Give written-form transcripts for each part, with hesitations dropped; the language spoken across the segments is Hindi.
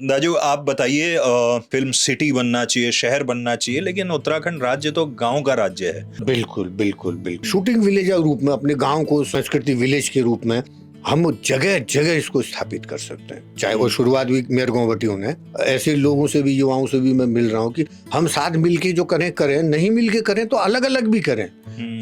दाजू आप बताइए फिल्म सिटी बनना चाहिए, शहर बनना चाहिए, लेकिन उत्तराखंड राज्य तो गाँव का राज्य है। बिल्कुल, बिल्कुल, बिल्कुल। शूटिंग विलेज के रूप में अपने गाँव को संस्कृति विलेज के रूप में हम जगह-जगह इसको स्थापित कर सकते हैं। चाहे वो शुरुआत भी मेरे गाँव बटियों ने, ऐसे लोगों से भी, युवाओं से भी मैं मिल रहा हूँ कि हम साथ मिलके जो करें, नहीं मिलके करें तो अलग-अलग भी करें।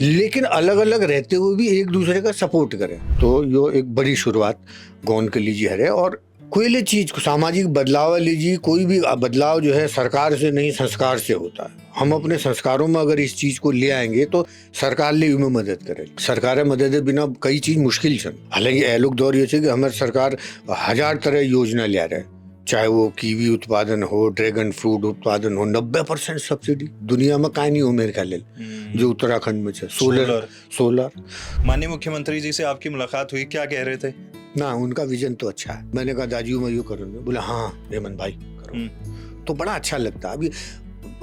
लेकिन अलग-अलग रहते हुए भी एक दूसरे का सपोर्ट करें। तो यो एक बड़ी शुरुआत गौन के लीजिए है। और कोई भी चीज सामाजिक बदलाव लीजिए, कोई भी बदलाव जो है सरकार से नहीं संस्कार से होता है। हम अपने संस्कारों में अगर इस चीज को ले आएंगे तो सरकार ले में मदद करे। सरकार मदद बिना कई चीज मुश्किल छन। हालांकि ए लोग दौर ये कि हमारी सरकार 1000 तरह योजना ले रहे, चाहे वो कीवी उत्पादन हो, ड्रैगन फ्रूट उत्पादन हो, 90% सब्सिडी दुनिया में कहीं नहीं हो मेरे ख्याल जो उत्तराखंड में है। सोलर। माननीय मुख्यमंत्री जी से आपकी मुलाकात हुई, क्या कह रहे थे? ना, उनका विजन तो अच्छा है। मैंने कहा दाजू मैं यूँ करूँगा, बोले हाँ हेमंत भाई करो। तो बड़ा अच्छा लगता है। अभी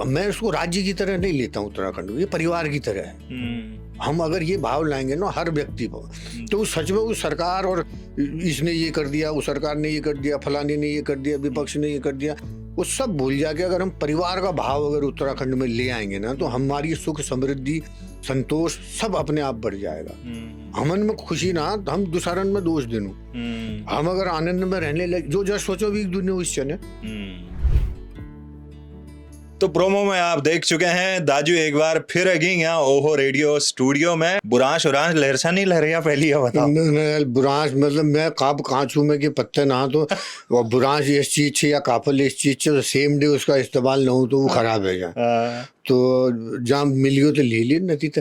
मैं उसको राज्य की तरह नहीं लेता हूँ उत्तराखंड, ये परिवार की तरह है। हम अगर ये भाव लाएंगे ना हर व्यक्ति को, तो सच में उस सरकार और इसने ये कर दिया, उस सरकार ने ये कर दिया, फलाने ने ये कर दिया, विपक्ष ने ये कर दिया, वो सब भूल जाके अगर हम परिवार का भाव अगर उत्तराखंड में ले आएंगे ना, तो हमारी सुख समृद्धि संतोष सब अपने आप बढ़ जाएगा। हमन में खुशी ना, हम दूसरन में दोष देनु। हम अगर आनंद में रहने लगे, जो जस सोचो भी दुनिया उस चने। तो प्रोमो में आप देख चुके हैं दाजू एक बार फिर अगिंग यहाँ ओहो रेडियो स्टूडियो में। बुरांश उरांश लहरसा नहीं लहरिया पहली है, बताओ। बुरांश मतलब मैं काप कांचू में के पत्ते ना तो बुरांश इस चीज से या काफल इस चीज से सेम डे उसका इस्तेमाल ना हो तो वो खराब है जाए। तो जहाँ मिलियो तो ले ली नहीं तो।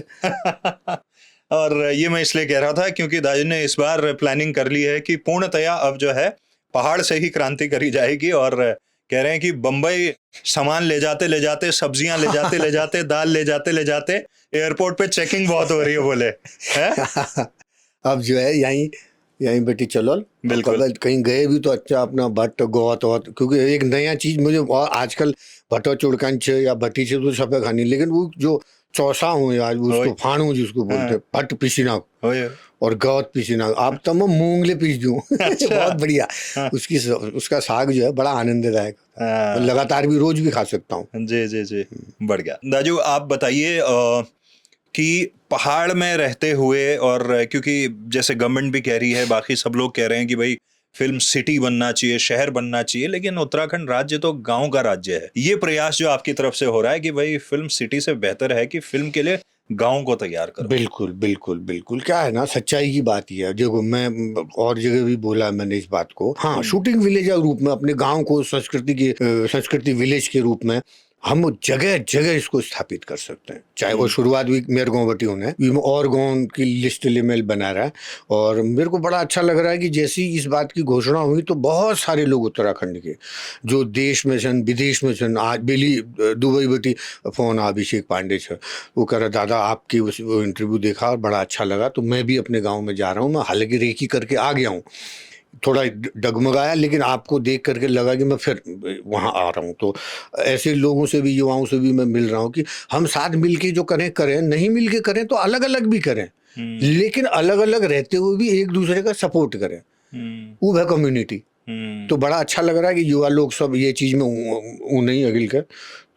और ये मैं इसलिए कह रहा था क्योंकि दाजू ने इस बार प्लानिंग कर ली है कि पूर्णतया अब जो है पहाड़ से ही क्रांति करी जाएगी। और कह रहे हैं कि बंबई सामान ले जाते सब्जियां ले जाते दाल ले जाते एयरपोर्ट पे चेकिंग बहुत हो रही है बोले है? अब जो है यहीं बेटी चलो। बिल्कुल कहीं गए भी तो अच्छा अपना भट्ट गोत वत, क्योंकि एक नया चीज मुझे आजकल भट्टो चुड़कंच या भट्टी से तो सब खानी, लेकिन वो जो चौसा हूँ आज उसको फाणू जिसको बोलते भट्ट पिसीना और गौत पिसीना, आप तो मैं मूंगले पीस दूं। अच्छा। बहुत बढ़िया। उसका साग जो है बड़ा आनंददायक, लगातार भी रोज भी खा सकता हूँ। जी बढ़ गया। दाजू आप बताइए कि पहाड़ में रहते हुए, और क्योंकि जैसे गवर्नमेंट भी कह रही है, बाकी सब लोग कह रहे हैं कि भाई फिल्म सिटी बनना चाहिए, शहर बनना चाहिए, लेकिन उत्तराखंड राज्य तो गांव का राज्य है। ये प्रयास जो आपकी तरफ से हो रहा है कि भाई फिल्म सिटी से बेहतर है कि फिल्म के लिए गांव को तैयार करो। बिल्कुल बिल्कुल बिल्कुल। क्या है ना, सच्चाई की बात ही है। देखो मैं और जगह भी बोला मैंने इस बात को। हाँ, शूटिंग विलेज के रूप में अपने गांव को संस्कृति विलेज के रूप में हम जगह इसको स्थापित कर सकते हैं। चाहे वो शुरुआत भी मेरे गाँव बटियों ने, और गाँव की लिस्ट मेल बना रहा है। और मेरे को बड़ा अच्छा लग रहा है कि जैसी इस बात की घोषणा हुई तो बहुत सारे लोग उत्तराखंड के जो देश में सन विदेश में सन, आज बेली दुबई बटी फोन अभिषेक पांडे से वो कह रहा दादा आपकी वो इंटरव्यू देखा और बड़ा अच्छा लगा, तो मैं भी अपने गाँव में जा रहा हूँ। मैं हालांकि रेकी करके आ गया हूँ, थोड़ा डगमगाया, लेकिन आपको देख करके लगा कि मैं फिर वहाँ आ रहा हूँ। तो ऐसे लोगों से भी, युवाओं से भी मैं मिल रहा हूँ कि हम साथ मिलके जो करें, नहीं मिलके करें तो अलग-अलग भी करें, लेकिन अलग-अलग रहते हुए भी एक दूसरे का सपोर्ट करें। वो है कम्युनिटी। तो बड़ा अच्छा लग रहा है कि युवा लोग सब ये चीज में नहीं अगिल कर।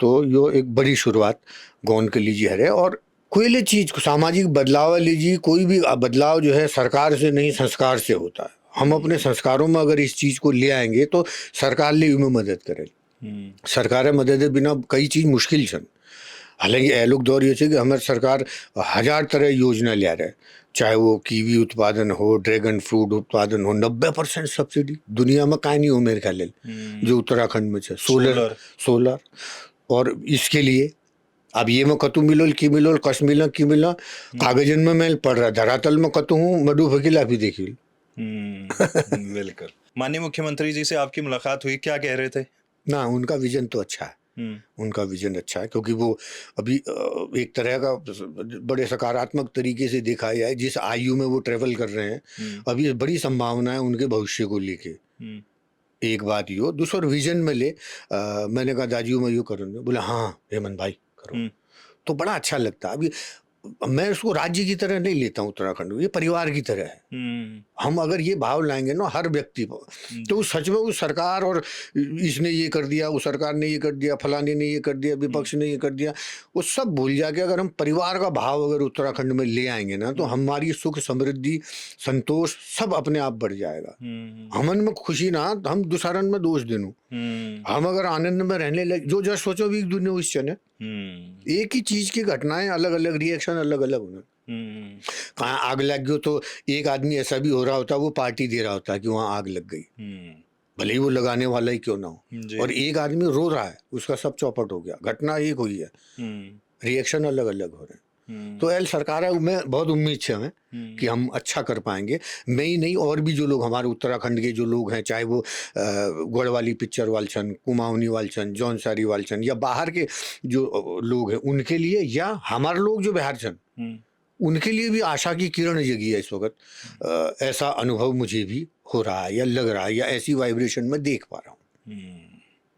तो यो एक बड़ी शुरुआत गौन के लीजिए है। और कोई भी चीज सामाजिक बदलाव लीजिए, कोई भी बदलाव जो है सरकार से नहीं संस्कार से होता है। हम अपने संस्कारों में अगर इस चीज को ले आएंगे तो सरकार ले में मदद करे। सरकार मदद बिना कई चीज मुश्किल छन। हालांकि ए लोग दौर ये कि हमारी सरकार 1000 तरह योजना ले रहे, चाहे वो कीवी उत्पादन हो, ड्रैगन फ्रूट उत्पादन हो, 90% सब्सिडी दुनिया में कहीं नहीं हो मेरे ख्याल जो उत्तराखंड में है। सोलर। और इसके लिए अब ये मैं कतु मिलोल की मिलोल कस मिला की मिला कागजन में मैं पढ़ रहा, धरातल में कतु हूँ मधु फकीला भी देखी। बिल्कुल। माननीय मुख्यमंत्री जी से आपकी मुलाकात हुई, क्या कह रहे थे? ना, उनका विजन तो अच्छा है। उनका विजन अच्छा है, क्योंकि वो अभी एक तरह का बड़े सकारात्मक तरीके से देखा जाए जिस आयु में वो ट्रेवल कर रहे हैं, अभी बड़ी संभावना है उनके भविष्य को लेके। एक बात यो, दूसरा विजन में ले मैंने कहा दाजू मैं यूँ करूँगा, बोले हाँ हेमंत भाई करो। तो बड़ा अच्छा लगता है। अभी मैं उसको राज्य की तरह नहीं लेता हूँ उत्तराखंड, ये परिवार की तरह है। हम अगर ये भाव लाएंगे ना हर व्यक्ति को, तो सच में उस सरकार और इसने ये कर दिया, उस सरकार ने ये कर दिया, फलाने ने ये कर दिया, विपक्ष ने ये कर दिया, वो सब भूल जाके अगर हम परिवार का भाव अगर उत्तराखंड में ले आएंगे ना, तो हमारी सुख समृद्धि संतोष सब अपने आप बढ़ जाएगा। हमन में खुशी ना, हम दूसरन में दोष देनु। हम अगर आनंद में रहने लगे, जो जस्ट सोचो भी दुनिया उस चने, एक ही चीज की घटनाएं अलग अलग, रिएक्शन अलग अलग होना। कहाँ आग लग गई तो एक आदमी ऐसा भी हो रहा होता, वो पार्टी दे रहा होता कि वहां आग लग गई, भले ही वो लगाने वाला ही क्यों ना हो, और एक आदमी रो रहा है, उसका सब चौपट हो गया, घटना एक हुई है, रिएक्शन अलग अलग हो रहे हैं। तो एल सरकार है, मैं बहुत उम्मीद है हमें कि हम अच्छा कर पाएंगे। मैं ही नहीं, और भी जो लोग हमारे उत्तराखंड के जो लोग हैं, चाहे वो गढ़वाली पिक्चर वालचन, कुमाऊनी वालचन, जौनसारी वालचन, या बाहर के जो लोग हैं उनके लिए, या हमारे लोग जो बिहार चन, उनके लिए भी आशा की किरण जगी है इस वक्त। ऐसा अनुभव मुझे भी हो रहा है, या लग रहा है, या ऐसी वाइब्रेशन में देख पा रहा हूँ।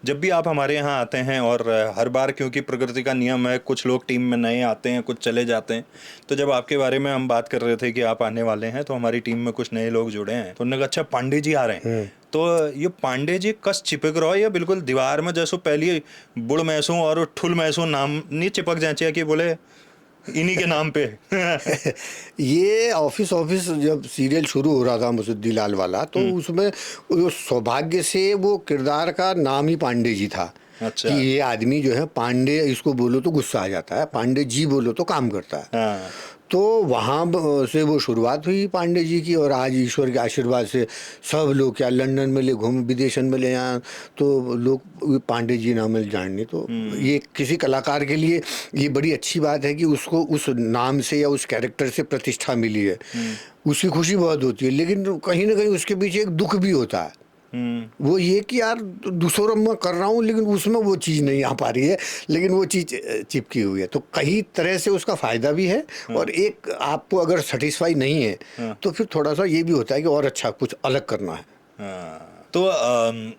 जब भी आप हमारे यहाँ आते हैं, और हर बार क्योंकि प्रकृति का नियम है, कुछ लोग टीम में नए आते हैं, कुछ चले जाते हैं, तो जब आपके बारे में हम बात कर रहे थे कि आप आने वाले हैं, तो हमारी टीम में कुछ नए लोग जुड़े हैं, तो उन्होंने कहा अच्छा पांडे जी आ रहे हैं, तो ये पांडे जी कस चिपक रहो, या बिल्कुल दीवार में जैसो पहले बुड़ मैसों और ठुल मैसों नाम नहीं चिपक जाए कि बोले इन्हीं के नाम पे। ये ऑफिस जब सीरियल शुरू हो रहा था मुसद्दी लाल वाला, तो उसमें सौभाग्य से वो किरदार का नाम ही पांडे जी था। अच्छा। कि ये आदमी जो है पांडे, इसको बोलो तो गुस्सा आ जाता है, पांडे जी बोलो तो काम करता है। हाँ। तो वहाँ से वो शुरुआत हुई पांडे जी की, और आज ईश्वर के आशीर्वाद से सब लोग क्या लंदन में ले घूम, विदेशन में ले यहाँ, तो लोग पांडे जी नाम में जानने। तो ये किसी कलाकार के लिए ये बड़ी अच्छी बात है कि उसको उस नाम से या उस कैरेक्टर से प्रतिष्ठा मिली है, उसकी खुशी बहुत होती है। लेकिन कहीं ना कहीं उसके पीछे एक दुख भी होता है, वो ये कि यार दूसरों में कर रहा हूँ, लेकिन उसमें वो चीज़ नहीं आ पा रही है, लेकिन वो चीज़ चिपकी हुई है। तो कई तरह से उसका फ़ायदा भी है, और एक आपको अगर सेटिस्फाई नहीं है तो फिर थोड़ा सा ये भी होता है कि और अच्छा कुछ अलग करना है। तो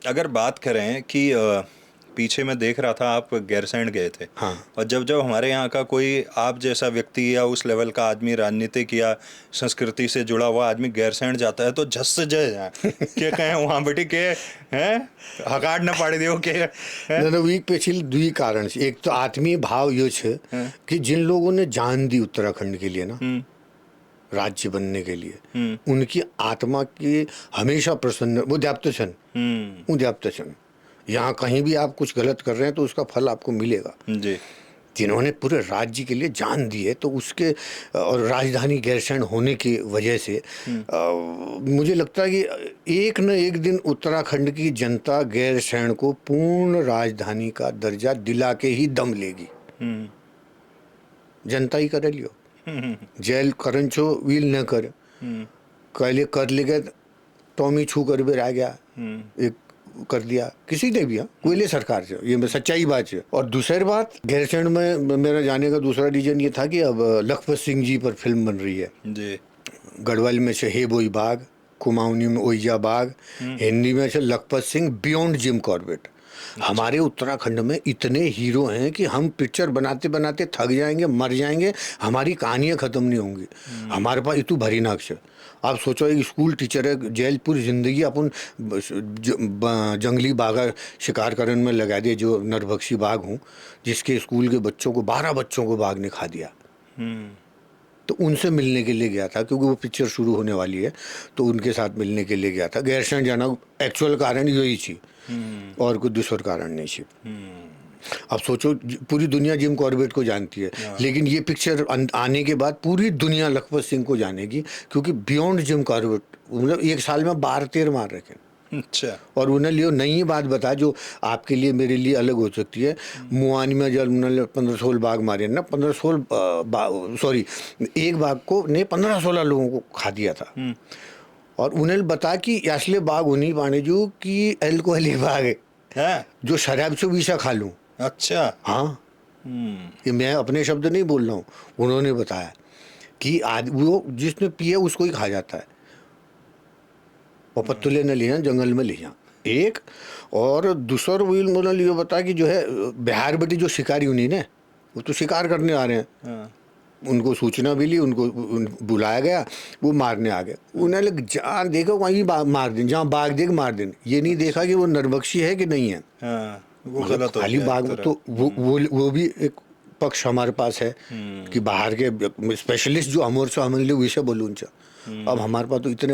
अगर बात करें कि पीछे मैं देख रहा था आप गैरसैंण गए थे। हाँ। और जब हमारे यहाँ का कोई आप जैसा व्यक्ति या उस लेवल का आदमी, राजनीतिक या संस्कृति से जुड़ा हुआ आदमी गैरसैंण जाता है, तो झस से जय के कहें वहाँ बेटी के हैं हकाट न पाड़ी दियो के वीक पे छिल दुई कारण से। एक तो आत्मीय भाव यो छे कि जिन लोगों ने जान दी उत्तराखंड के लिए ना, राज्य बनने के लिए, उनकी आत्मा की हमेशा प्रसन्न, वो द्याप्त छन। यहाँ कहीं भी आप कुछ गलत कर रहे हैं तो उसका फल आपको मिलेगा जी। जिन्होंने पूरे राज्य के लिए जान दी है, तो उसके, और राजधानी गैरसैंण होने की वजह से मुझे लगता है कि एक न एक दिन उत्तराखंड की जनता गैरसैंण को पूर्ण राजधानी का दर्जा दिला के ही दम लेगी। जनता ही कर लियो, जेल करन छो वील न कर, कहले कर लेगे टॉमी छू कर भी रह गया, एक कर दिया किसी ने भी, कोयले सरकार से, ये सच्चाई बात है। और दूसरी बात, गैरसैंण में मेरा जाने का दूसरा रीजन ये था कि अब लखपत सिंह जी पर फिल्म बन रही है जी। गढ़वाल में से हे बोई बाग, कुमाऊनी में ओइजा बाग, हिंदी में से Lakhpat Singh beyond Jim Corbett. हमारे उत्तराखंड में इतने हीरो हैं कि हम पिक्चर बनाते बनाते थक जाएंगे, मर जाएंगे, हमारी कहानियाँ ख़त्म नहीं होंगी। हमारे पास इतू भरी नाक्ष है। आप सोचो एक स्कूल टीचर है, जेल पूरी ज़िंदगी अपन जंगली बाघा शिकार करने में लगा दिए, जो नरभक्षी बाघ हूँ, जिसके स्कूल के बच्चों को 12 बच्चों को बाघ ने खा दिया। तो उनसे मिलने के लिए गया था, क्योंकि वो पिक्चर शुरू होने वाली है, तो उनके साथ मिलने के लिए गया था। गैरसैंण जाना एक्चुअल कारण यही थी, और कोई दूसरा कारण नहीं थी। अब सोचो पूरी दुनिया जिम कॉर्बेट को जानती है, लेकिन ये पिक्चर आने के बाद पूरी दुनिया लखपत सिंह को जानेगी, क्योंकि बियॉन्ड जिम कॉर्बेट, मतलब एक साल में 12-13 मार रखे। अच्छा। और उन्हें लियो नई बात बता जो आपके लिए मेरे लिए अलग हो सकती है। मुआनी में जब उन्होंने 15-16 बाघ मारे ना, 15-16 सॉरी, एक बाघ को ने 15-16 लोगों को खा दिया था। और उन्हें बता कि असले बाघ उन्हीं पाने जो कि एल्कोहली बाघ है, जो शराब से विषा खा लूँ। अच्छा। हाँ, ये मैं अपने शब्द नहीं बोल रहा हूँ, उन्होंने बताया कि वो जिसने पिए उसको ही खा जाता है, और पत्तुले न लिया जंगल में लिया एक। और दूसरा व्हील मुझे लिए बता कि जो है बिहार बटी जो शिकारी उन्हीं ने, वो तो शिकार करने आ रहे हैं, उनको सूचना मिली, बुलाया गया, वो मारने आ गए। उन्हें लग जहाँ देखो वहीं मार दें, जहाँ बाघ देख मार दें। ये नहीं देखा कि वो नरबख्शी है कि नहीं है। हाँ, वो मतलब गलत हो खाली गया एक बाघ, तरह। तो वो भी एक पक्ष हमारे पास है कि बाहर के स्पेशलिस्ट जो अमोर से हमले वैसे बोलूँ। अब हमारे पास तो इतने,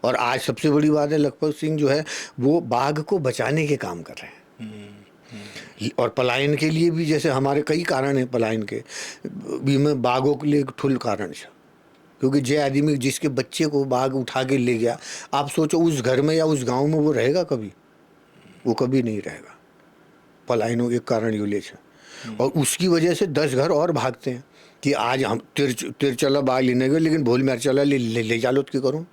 और आज सबसे बड़ी बात है लखपत सिंह जो है वो बाघ को बचाने के काम कर रहे हैं। और पलायन के लिए भी, जैसे हमारे कई कारण हैं पलायन के, भी में बाघों के लिए एक ठुल कारण है। क्योंकि जे आदमी जिसके बच्चे को बाघ उठा के ले गया, आप सोचो उस घर में या उस गांव में वो रहेगा कभी? वो कभी नहीं रहेगा। पलायनों के कारण यूलेज है। और उसकी वजह से 10 घर और भागते हैं कि आज हम तिरचला बाघ लेने गए, लेकिन भोल मिर्चला ले जालो की करूँ।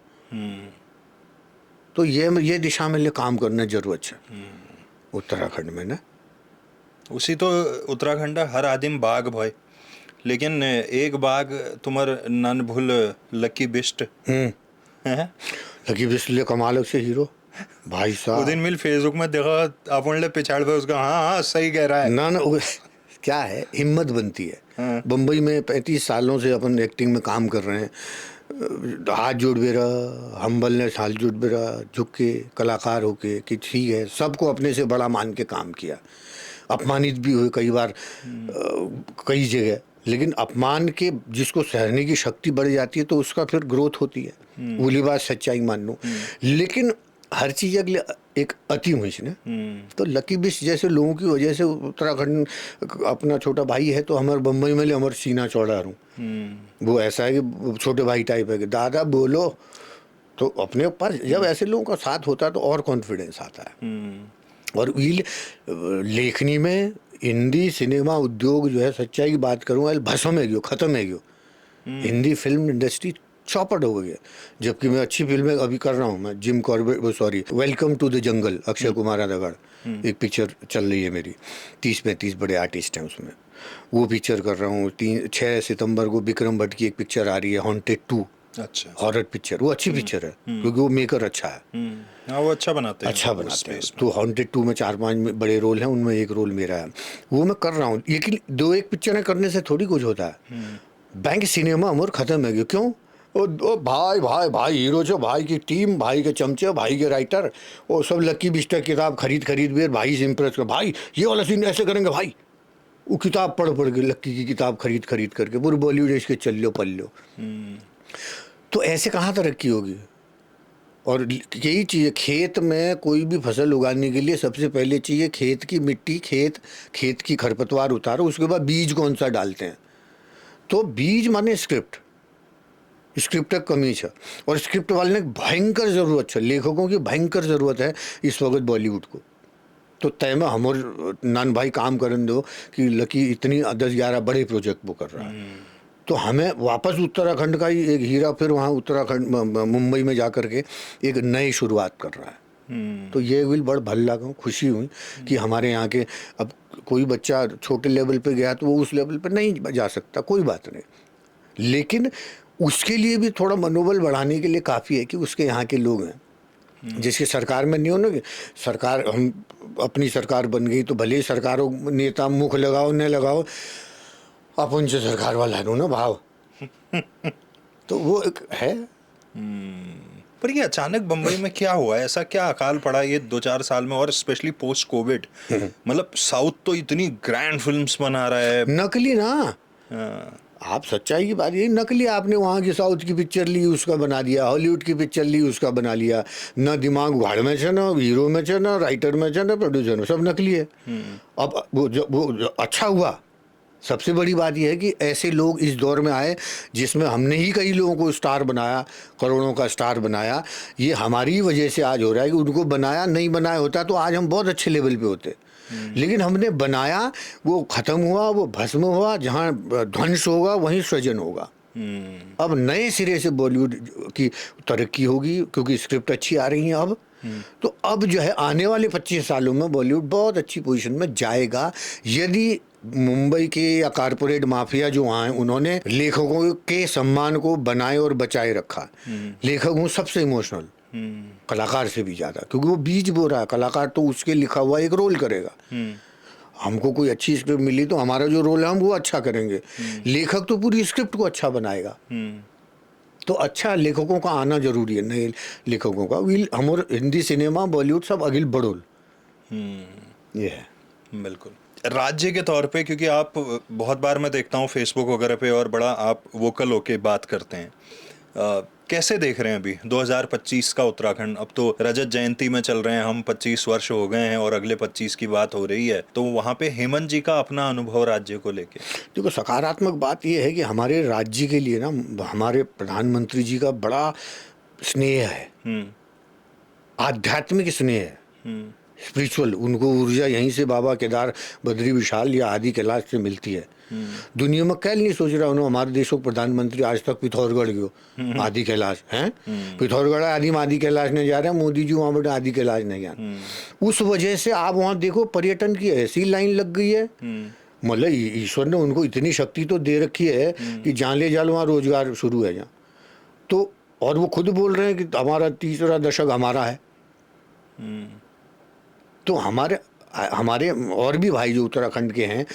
तो ये दिशा में काम करना जरूरत है उत्तराखंड में ना। उसी तो उत्तराखंड हर आदिम बाघ भय, लेकिन एक बाघ तुम्हार नन भूल लकी बिस्ट है। लकी बिस्ट ले कमाल से हीरो भाई वो साहब। दिन मिल फेसबुक में देखा अपन ले पिछाड़ पे उसका, हाँ हाँ सही कह रहा है। ना क्या है, हिम्मत बनती है। हाँ। बम्बई में 35 सालों से अपन एक्टिंग में काम कर रहे हैं। हाथ जोड़ बेरा, हम्बल ने हाथ जोड़ बेरा, झुक के कलाकार होके कि ठीक है, सबको अपने से बड़ा मान के काम किया। अपमानित भी हुए कई बार कई जगह, लेकिन अपमान के जिसको सहने की शक्ति बढ़ जाती है तो उसका फिर ग्रोथ होती है। बोली बात सच्चाई मान लो। लेकिन हर चीज़ अगले एक अति हुई ना। तो लकी बिस्ट जैसे लोगों की वजह से उत्तराखंड अपना छोटा भाई है, तो हमारे बम्बई में ले हमारे सीना चौड़ा रहूँ। वो ऐसा है कि छोटे भाई टाइप है कि दादा बोलो, तो अपने ऊपर जब ऐसे लोगों का साथ होता है तो और कॉन्फिडेंस आता है। और लेखनी में हिंदी सिनेमा उद्योग जो है, सच्चाई की बात करूँ, भस्म है गयो, ख़त्म है गयो। हिंदी फिल्म इंडस्ट्री चौपट हो गई है। जबकि मैं अच्छी फिल्में अभी कर रहा हूँ। मैं Jim Corbett, welcome to the jungle, Akshay Kumar अदागढ़, एक पिक्चर चल रही है मेरी। 30-35 बड़े आर्टिस्ट हैं उसमें, वो पिक्चर कर रहा हूँ। 6 सितंबर को विक्रम भट्ट की एक पिक्चर आ रही है, हॉन्टेड 2। अच्छा, हॉरर पिक्चर, वो अच्छी पिक्चर है क्योंकि वो मेकर अच्छा है। हाँ, वो अच्छा बनाते हैं। तो हॉन्टेड 2 में 4-5 बड़े रोल हैं, उनमें एक रोल मेरा है। वो मैं कर रहा हूँ। लेकिन 2-1 पिक्चरें करने से थोड़ी कुछ होता है। बैंक सिनेमा अमर ख़त्म है। क्यों? ओ भाई भाई भाई हीरो जो, भाई की टीम, भाई के चमचे, भाई के राइटर, वो सब लकी बिस्ट किताब खरीद भी भाई से इम्प्रेस कर, भाई ये वाला सीन ऐसे करेंगे भाई। वो किताब पढ़ के लक्की की किताब खरीद करके पूरे बॉलीवुड इसके चल लो पल लो। तो ऐसे कहाँ तरक्की होगी? और यही चीज़, खेत में कोई भी फसल उगाने के लिए सबसे पहले चाहिए खेत की मिट्टी, खेत की खरपतवार उतारो, उसके बाद बीज कौन सा डालते हैं। तो बीज माने स्क्रिप्ट कमी है। और स्क्रिप्ट वाले ने भयंकर ज़रूरत है, लेखकों की भयंकर ज़रूरत है इस वक्त बॉलीवुड को। तो तय में हम और नान भाई काम करने दो कि लकी इतनी 10-11 बड़े प्रोजेक्ट वो कर रहा है। तो हमें वापस उत्तराखंड का ही एक हीरा फिर वहाँ उत्तराखंड मुंबई में जा कर के एक नई शुरुआत कर रहा है। तो ये भी बड़ भल्ला लगा, खुशी हुई कि हमारे यहाँ के, अब कोई बच्चा छोटे लेवल पे गया तो वो उस लेवल पे नहीं जा सकता, कोई बात नहीं, लेकिन उसके लिए भी थोड़ा मनोबल बढ़ाने के लिए काफ़ी है कि उसके यहाँ के लोग हैं। जिसकी सरकार में नहीं हो ना, कि सरकार, हम अपनी सरकार बन गई तो भले ही सरकारों नेता मुख लगाओ न लगाओ, अपन से सरकार वाला है ना भाव। तो वो एक है। पर ये अचानक बम्बई में क्या हुआ, ऐसा क्या अकाल पड़ा ये 2-4 साल में, और स्पेशली पोस्ट कोविड? मतलब साउथ तो इतनी ग्रैंड फिल्म्स बना रहा है। नकली ना, आप सच्चाई की बात, ये नकली। आपने वहाँ की साउथ की पिक्चर ली उसका बना दिया, हॉलीवुड की पिक्चर ली उसका बना लिया। ना दिमाग उघाड़ में छे, ना हीरो में छे, ना राइटर में छे, ना प्रोड्यूसर में, सब नकली है। अब वो अच्छा हुआ। सबसे बड़ी बात यह है कि ऐसे लोग इस दौर में आए जिसमें हमने ही कई लोगों को स्टार बनाया, करोड़ों का स्टार बनाया। ये हमारी वजह से आज हो रहा है कि उनको बनाया, नहीं बनाया होता तो आज हम बहुत अच्छे लेवल पे होते। लेकिन हमने बनाया, वो ख़त्म हुआ, वो भस्म हुआ। जहाँ ध्वंस होगा वहीं सृजन होगा। अब नए सिरे से बॉलीवुड की तरक्की होगी क्योंकि स्क्रिप्ट अच्छी आ रही हैं अब। तो अब जो है आने वाले 25 सालों में बॉलीवुड बहुत अच्छी पोजीशन में जाएगा, यदि मुंबई के या कारपोरेट माफिया जो वहाँ हैं उन्होंने लेखकों के सम्मान को बनाए और बचाए रखा। लेखक हूँ सबसे इमोशनल, कलाकार से भी ज़्यादा, क्योंकि वो बीज बो रहा है। कलाकार तो उसके लिखा हुआ एक रोल करेगा। हमको कोई अच्छी स्क्रिप्ट मिली तो हमारा जो रोल है हम वो अच्छा करेंगे। लेखक तो पूरी स्क्रिप्ट को अच्छा बनाएगा। तो अच्छा लेखकों का आना जरूरी है, नए लेखकों का। हमारे हिंदी सिनेमा, बॉलीवुड सब अगिल बड़ोल ये है। बिल्कुल। राज्य के तौर पे, क्योंकि आप बहुत बार मैं देखता हूँ फेसबुक वगैरह पे और बड़ा आप वोकल होके बात करते हैं, कैसे देख रहे हैं अभी 2025 का उत्तराखंड? अब तो रजत जयंती में चल रहे हैं हम, 25 वर्ष हो गए हैं और अगले 25 की बात हो रही है, तो वहाँ पे हेमंत जी का अपना अनुभव राज्य को लेके। देखो, सकारात्मक बात यह है कि हमारे राज्य के लिए ना हमारे प्रधानमंत्री जी का बड़ा स्नेह है, आध्यात्मिक स्नेह है, स्पिरिचुअल। उनको ऊर्जा यहीं से बाबा केदार, बद्री विशाल या आदि कैलाश से मिलती है। दुनिया में कैल नहीं सोच रहा उन्होंने हमारे देश को प्रधानमंत्री आज तक पिथौरगढ़ गयो आदि कैलाश हैं, पिथौरगढ़ आदि कैलाश नहीं जा रहे, मोदी जी वहाँ बड़े आदि कैलाश नहीं जा रहे। उस वजह से आप वहाँ देखो पर्यटन की ऐसी लाइन लग गई है। मतलब ईश्वर ने उनको इतनी शक्ति तो दे रखी है कि जहाँ ले जाओ वहाँ रोजगार शुरू है जहाँ तो। और वो खुद बोल रहे हैं कि हमारा तीसरा दशक हमारा है। तो हमारे और भी भाई जो उत्तराखंड के हैं,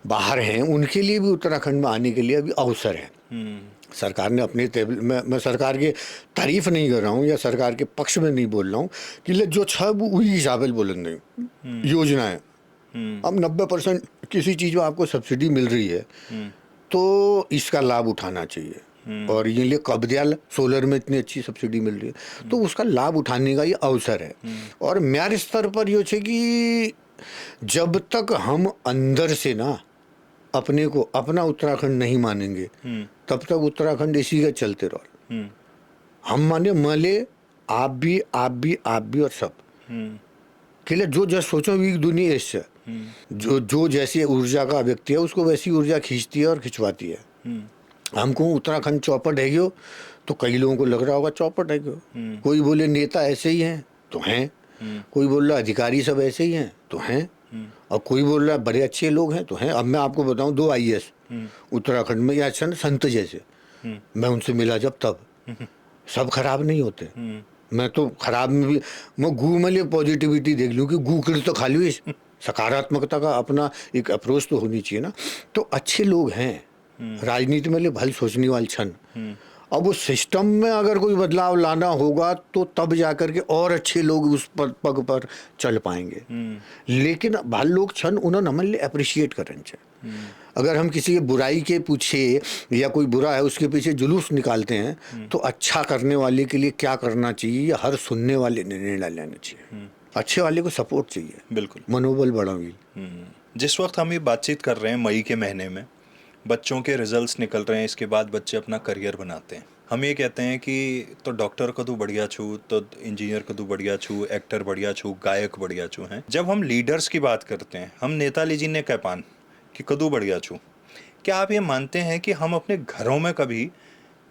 बाहर हैं, उनके लिए भी उत्तराखंड में आने के लिए अभी अवसर है। सरकार ने अपने टेबल में, मैं सरकार की तारीफ नहीं कर रहा हूँ या सरकार के पक्ष में नहीं बोल रहा हूँ कि जो छब वही हिसाब से बोलन नहीं योजना है। अब 90% किसी चीज़ में आपको सब्सिडी मिल रही है तो इसका लाभ उठाना चाहिए। और ये लिए कब्दियाल सोलर में इतनी अच्छी सब्सिडी मिल रही है तो उसका लाभ उठाने का ये अवसर है। और मेरे स्तर पर ये है कि जब तक हम अंदर से ना अपने को अपना उत्तराखंड नहीं मानेंगे तब तक उत्तराखंड इसी का चलते रहो। हम माने मले आप भी और सब के लिए जो जैसे सोचो भी दुनिया इससे जो जैसी ऊर्जा का व्यक्ति है उसको वैसी ऊर्जा खींचती है और खिंचवाती है। हमको उत्तराखंड चौपट है गयो तो कई लोगों को लग रहा होगा चौपट है गयो। कोई बोले नेता ऐसे ही हैं तो हैं, कोई बोल रहा अधिकारी सब ऐसे ही हैं तो हैं, और कोई बोल रहा बड़े अच्छे लोग हैं तो हैं। अब मैं आपको बताऊं 2 IAS उत्तराखंड में या संत जैसे, मैं उनसे मिला जब तब, सब खराब नहीं होते। मैं तो खराब में भी मैं गू में लिए पॉजिटिविटी देख लूँ कि गू कर तो खा लूँ, सकारात्मकता का अपना एक अप्रोच तो होनी चाहिए ना। तो अच्छे लोग हैं राजनीति में, लिए भल सोचने वाले छन। अब उस सिस्टम में अगर कोई बदलाव लाना होगा तो तब जाकर के और अच्छे लोग उस पग पर चल पाएंगे। लेकिन भल लोग छन उन्होंने हमें अप्रिशिएट करना चाहिए। अगर हम किसी की बुराई के पीछे या कोई बुरा है उसके पीछे जुलूस निकालते हैं तो अच्छा करने वाले के लिए क्या करना चाहिए या हर सुनने वाले ने निर्णय लेना चाहिए। अच्छे वाले को सपोर्ट चाहिए, बिल्कुल मनोबल बढ़ाएगी। जिस वक्त हम ये बातचीत कर रहे हैं मई के महीने में बच्चों के रिजल्ट्स निकल रहे हैं, इसके बाद बच्चे अपना करियर बनाते हैं। हम ये कहते हैं कि तो डॉक्टर कदू बढ़िया छू, तो इंजीनियर कदू बढ़िया छू, एक्टर बढ़िया छू, गायक बढ़िया छू हैं। जब हम लीडर्स की बात करते हैं, हम नेताजी जी ने कह पान कि कदू बढ़िया छू, क्या आप ये मानते हैं कि हम अपने घरों में कभी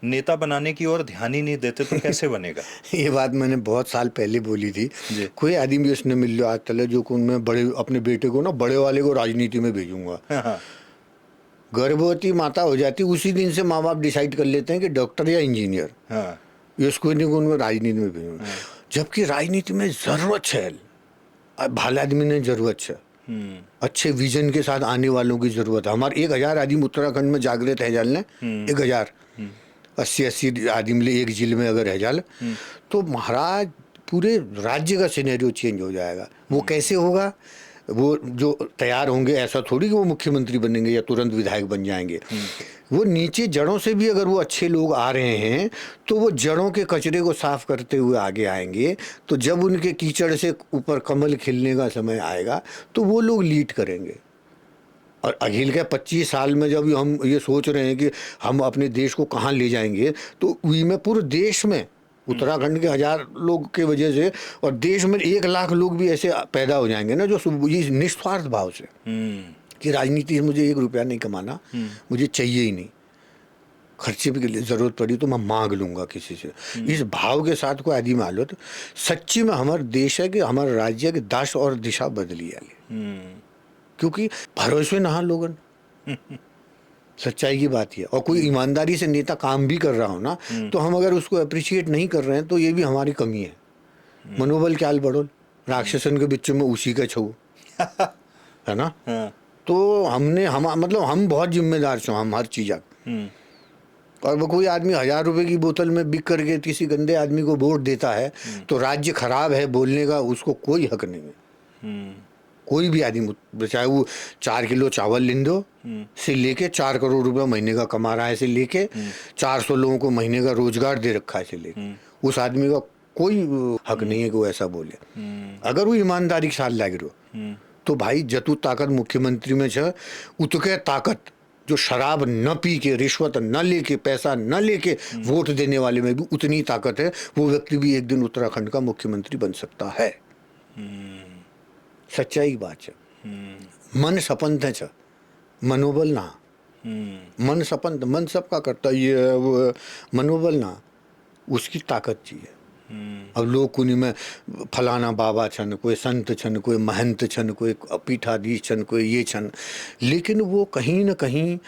नेता बनाने की ओर ध्यान ही नहीं देते तो कैसे बनेगा? ये बात मैंने बहुत साल पहले बोली थी। कोई आदमी उसने मिल लो आज तले जो मैं बड़े अपने बेटे को ना बड़े वाले को राजनीति में भेजूंगा। गर्भवती माता हो जाती उसी दिन से माँ बाप डिसाइड कर लेते हैं कि डॉक्टर या इंजीनियर। इसको नहीं उनको राजनीति में भेजूंगा, जबकि राजनीति में जरूरत है, भले आदमी ने जरूरत है, अच्छे विजन के साथ आने वालों की जरूरत है। हमारे 1000 आदमी उत्तराखंड में जागृत है जाल ने 1000 80 आदमी एक जिले में अगर है जाल तो महाराज पूरे राज्य का सिनेरियो चेंज हो जाएगा। वो कैसे होगा? वो जो तैयार होंगे ऐसा थोड़ी कि वो मुख्यमंत्री बनेंगे या तुरंत विधायक बन जाएंगे। वो नीचे जड़ों से भी अगर वो अच्छे लोग आ रहे हैं तो वो जड़ों के कचरे को साफ करते हुए आगे आएंगे। तो जब उनके कीचड़ से ऊपर कमल खिलने का समय आएगा तो वो लोग लीड करेंगे। और अखिल के 25 साल में जब हम ये सोच रहे हैं कि हम अपने देश को कहाँ ले जाएंगे तो वी में पूरे देश में उत्तराखंड के 1000 लोग के वजह से और देश में 1 लाख लोग भी ऐसे पैदा हो जाएंगे ना जो निस्वार्थ भाव से कि राजनीति से मुझे 1 रुपया नहीं कमाना, मुझे चाहिए ही नहीं, खर्चे भी के लिए जरूरत पड़ी तो मैं मांग लूंगा किसी से। इस भाव के साथ कोई आदमी मान लो तो सच्ची में हमारा देश है कि हमारा राज्य की दश और दिशा बदली है। क्योंकि भरोसे ना लोगन सच्चाई की बात है। और कोई ईमानदारी से नेता काम भी कर रहा हो ना तो हम अगर उसको अप्रिशिएट नहीं कर रहे हैं तो ये भी हमारी कमी है। मनोबल क्या बढ़ोल राक्षसन के बिच में उसी का छू है ना। हाँ। तो मतलब हम बहुत जिम्मेदार छो, हम हर चीज़। और वो कोई आदमी 1000 रुपए की बोतल में बिक करके किसी गंदे आदमी को वोट देता है तो राज्य खराब है बोलने का उसको कोई हक नहीं है। कोई भी आदमी, चाहे वो 4 किलो चावल लिन दो से लेके 4 करोड़ रुपए महीने का कमा रहा है से लेके 400 लोगों को महीने का रोजगार दे रखा है से लेके, उस आदमी का कोई हक नहीं है कि वो ऐसा बोले। अगर वो ईमानदारी के साथ लाग रहो तो भाई जतु ताकत मुख्यमंत्री में छ उतके ताकत जो शराब न पी के, रिश्वत न लेके, पैसा न लेके वोट देने वाले में भी उतनी ताकत है। वो व्यक्ति भी एक दिन उत्तराखंड का मुख्यमंत्री बन सकता है। सच्चाई बात है। मन सपंथ है, मनोबल ना। मन सपंथ, मन सबका करता, ये वो मनोबल ना, उसकी ताकत चाहिए। अब लोग कुनी में फलाना बाबा छन, कोई संत छन, कोई महंत छन, कोई पीठाधीश छन, कोई ये छन, लेकिन वो कहीं न कहीं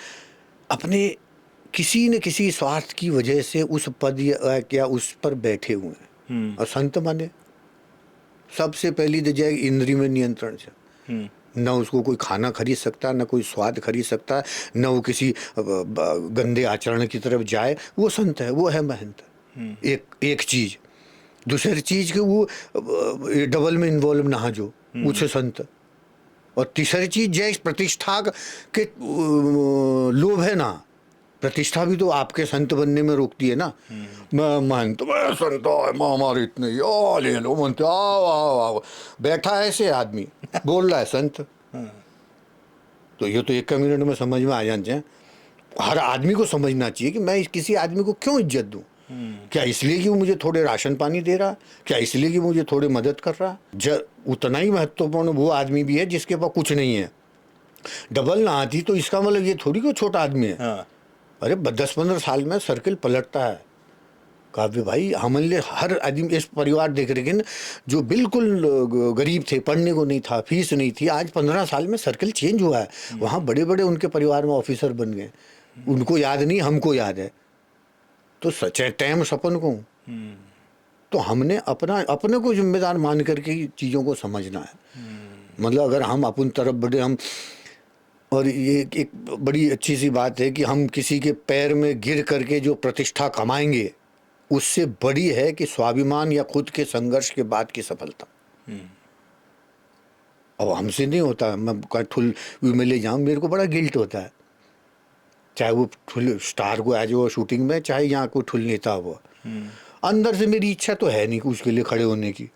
अपने किसी न किसी स्वार्थ की वजह से उस पद या क्या उस पर बैठे हुए हैं। और संत माने सबसे पहली तो जाए इंद्रिय में नियंत्रण से, न उसको कोई खाना खरीद सकता, न कोई स्वाद खरीद सकता, न वो किसी गंदे आचरण की तरफ जाए, वो संत है, वो है महंत। एक चीज। दूसरी चीज के वो डबल में इन्वॉल्व ना जो उसे संत। और तीसरी चीज जय प्रतिष्ठा के लोभ है ना, प्रतिष्ठा भी तो आपके संत बनने में रोकती है ना। मैं महंत, मैं संत, हमारे इतने ले लो मनते, आओ आओ आओ, बैठा है ऐसे आदमी बोल रहा है संत। तो ये तो 1 मिनट में समझ में आ जाना चाहिए। हर आदमी को समझना चाहिए कि मैं किसी आदमी को क्यों इज्जत दूं। क्या इसलिए कि वो मुझे थोड़े राशन पानी दे रहा, क्या इसलिए कि मुझे थोड़े मदद कर रहा। उतना ही महत्वपूर्ण वो आदमी भी है जिसके पास कुछ नहीं है। डबल ना आती तो इसका मतलब ये थोड़ी कोई छोटा आदमी है। अरे 10-15 साल में सर्किल पलटता है। काव्य भाई हमने हर आदमी, इस परिवार देख रहे हैं जो बिल्कुल गरीब थे, पढ़ने को नहीं था, फीस नहीं थी, आज 15 साल में सर्किल चेंज हुआ है। वहाँ बड़े बड़े उनके परिवार में ऑफिसर बन गए। उनको याद नहीं, हमको याद है। तो सच्चे टाइम सपन को तो हमने अपने को जिम्मेदार मान करके चीज़ों को समझना है। मतलब अगर हम अपन तरफ बढ़े, हम, और ये एक बड़ी अच्छी सी बात है कि हम किसी के पैर में गिर करके जो प्रतिष्ठा कमाएंगे उससे बड़ी है कि स्वाभिमान या खुद के संघर्ष के बाद की सफलता। अब हमसे नहीं होता। मैं ठुल में ले जाऊँ, मेरे को बड़ा गिल्ट होता है, चाहे वो ठुल स्टार को आ जाओ शूटिंग में, चाहे यहाँ कोई ठुल नेता हो। अंदर से मेरी इच्छा तो है नहीं कि उसके लिए खड़े होने की,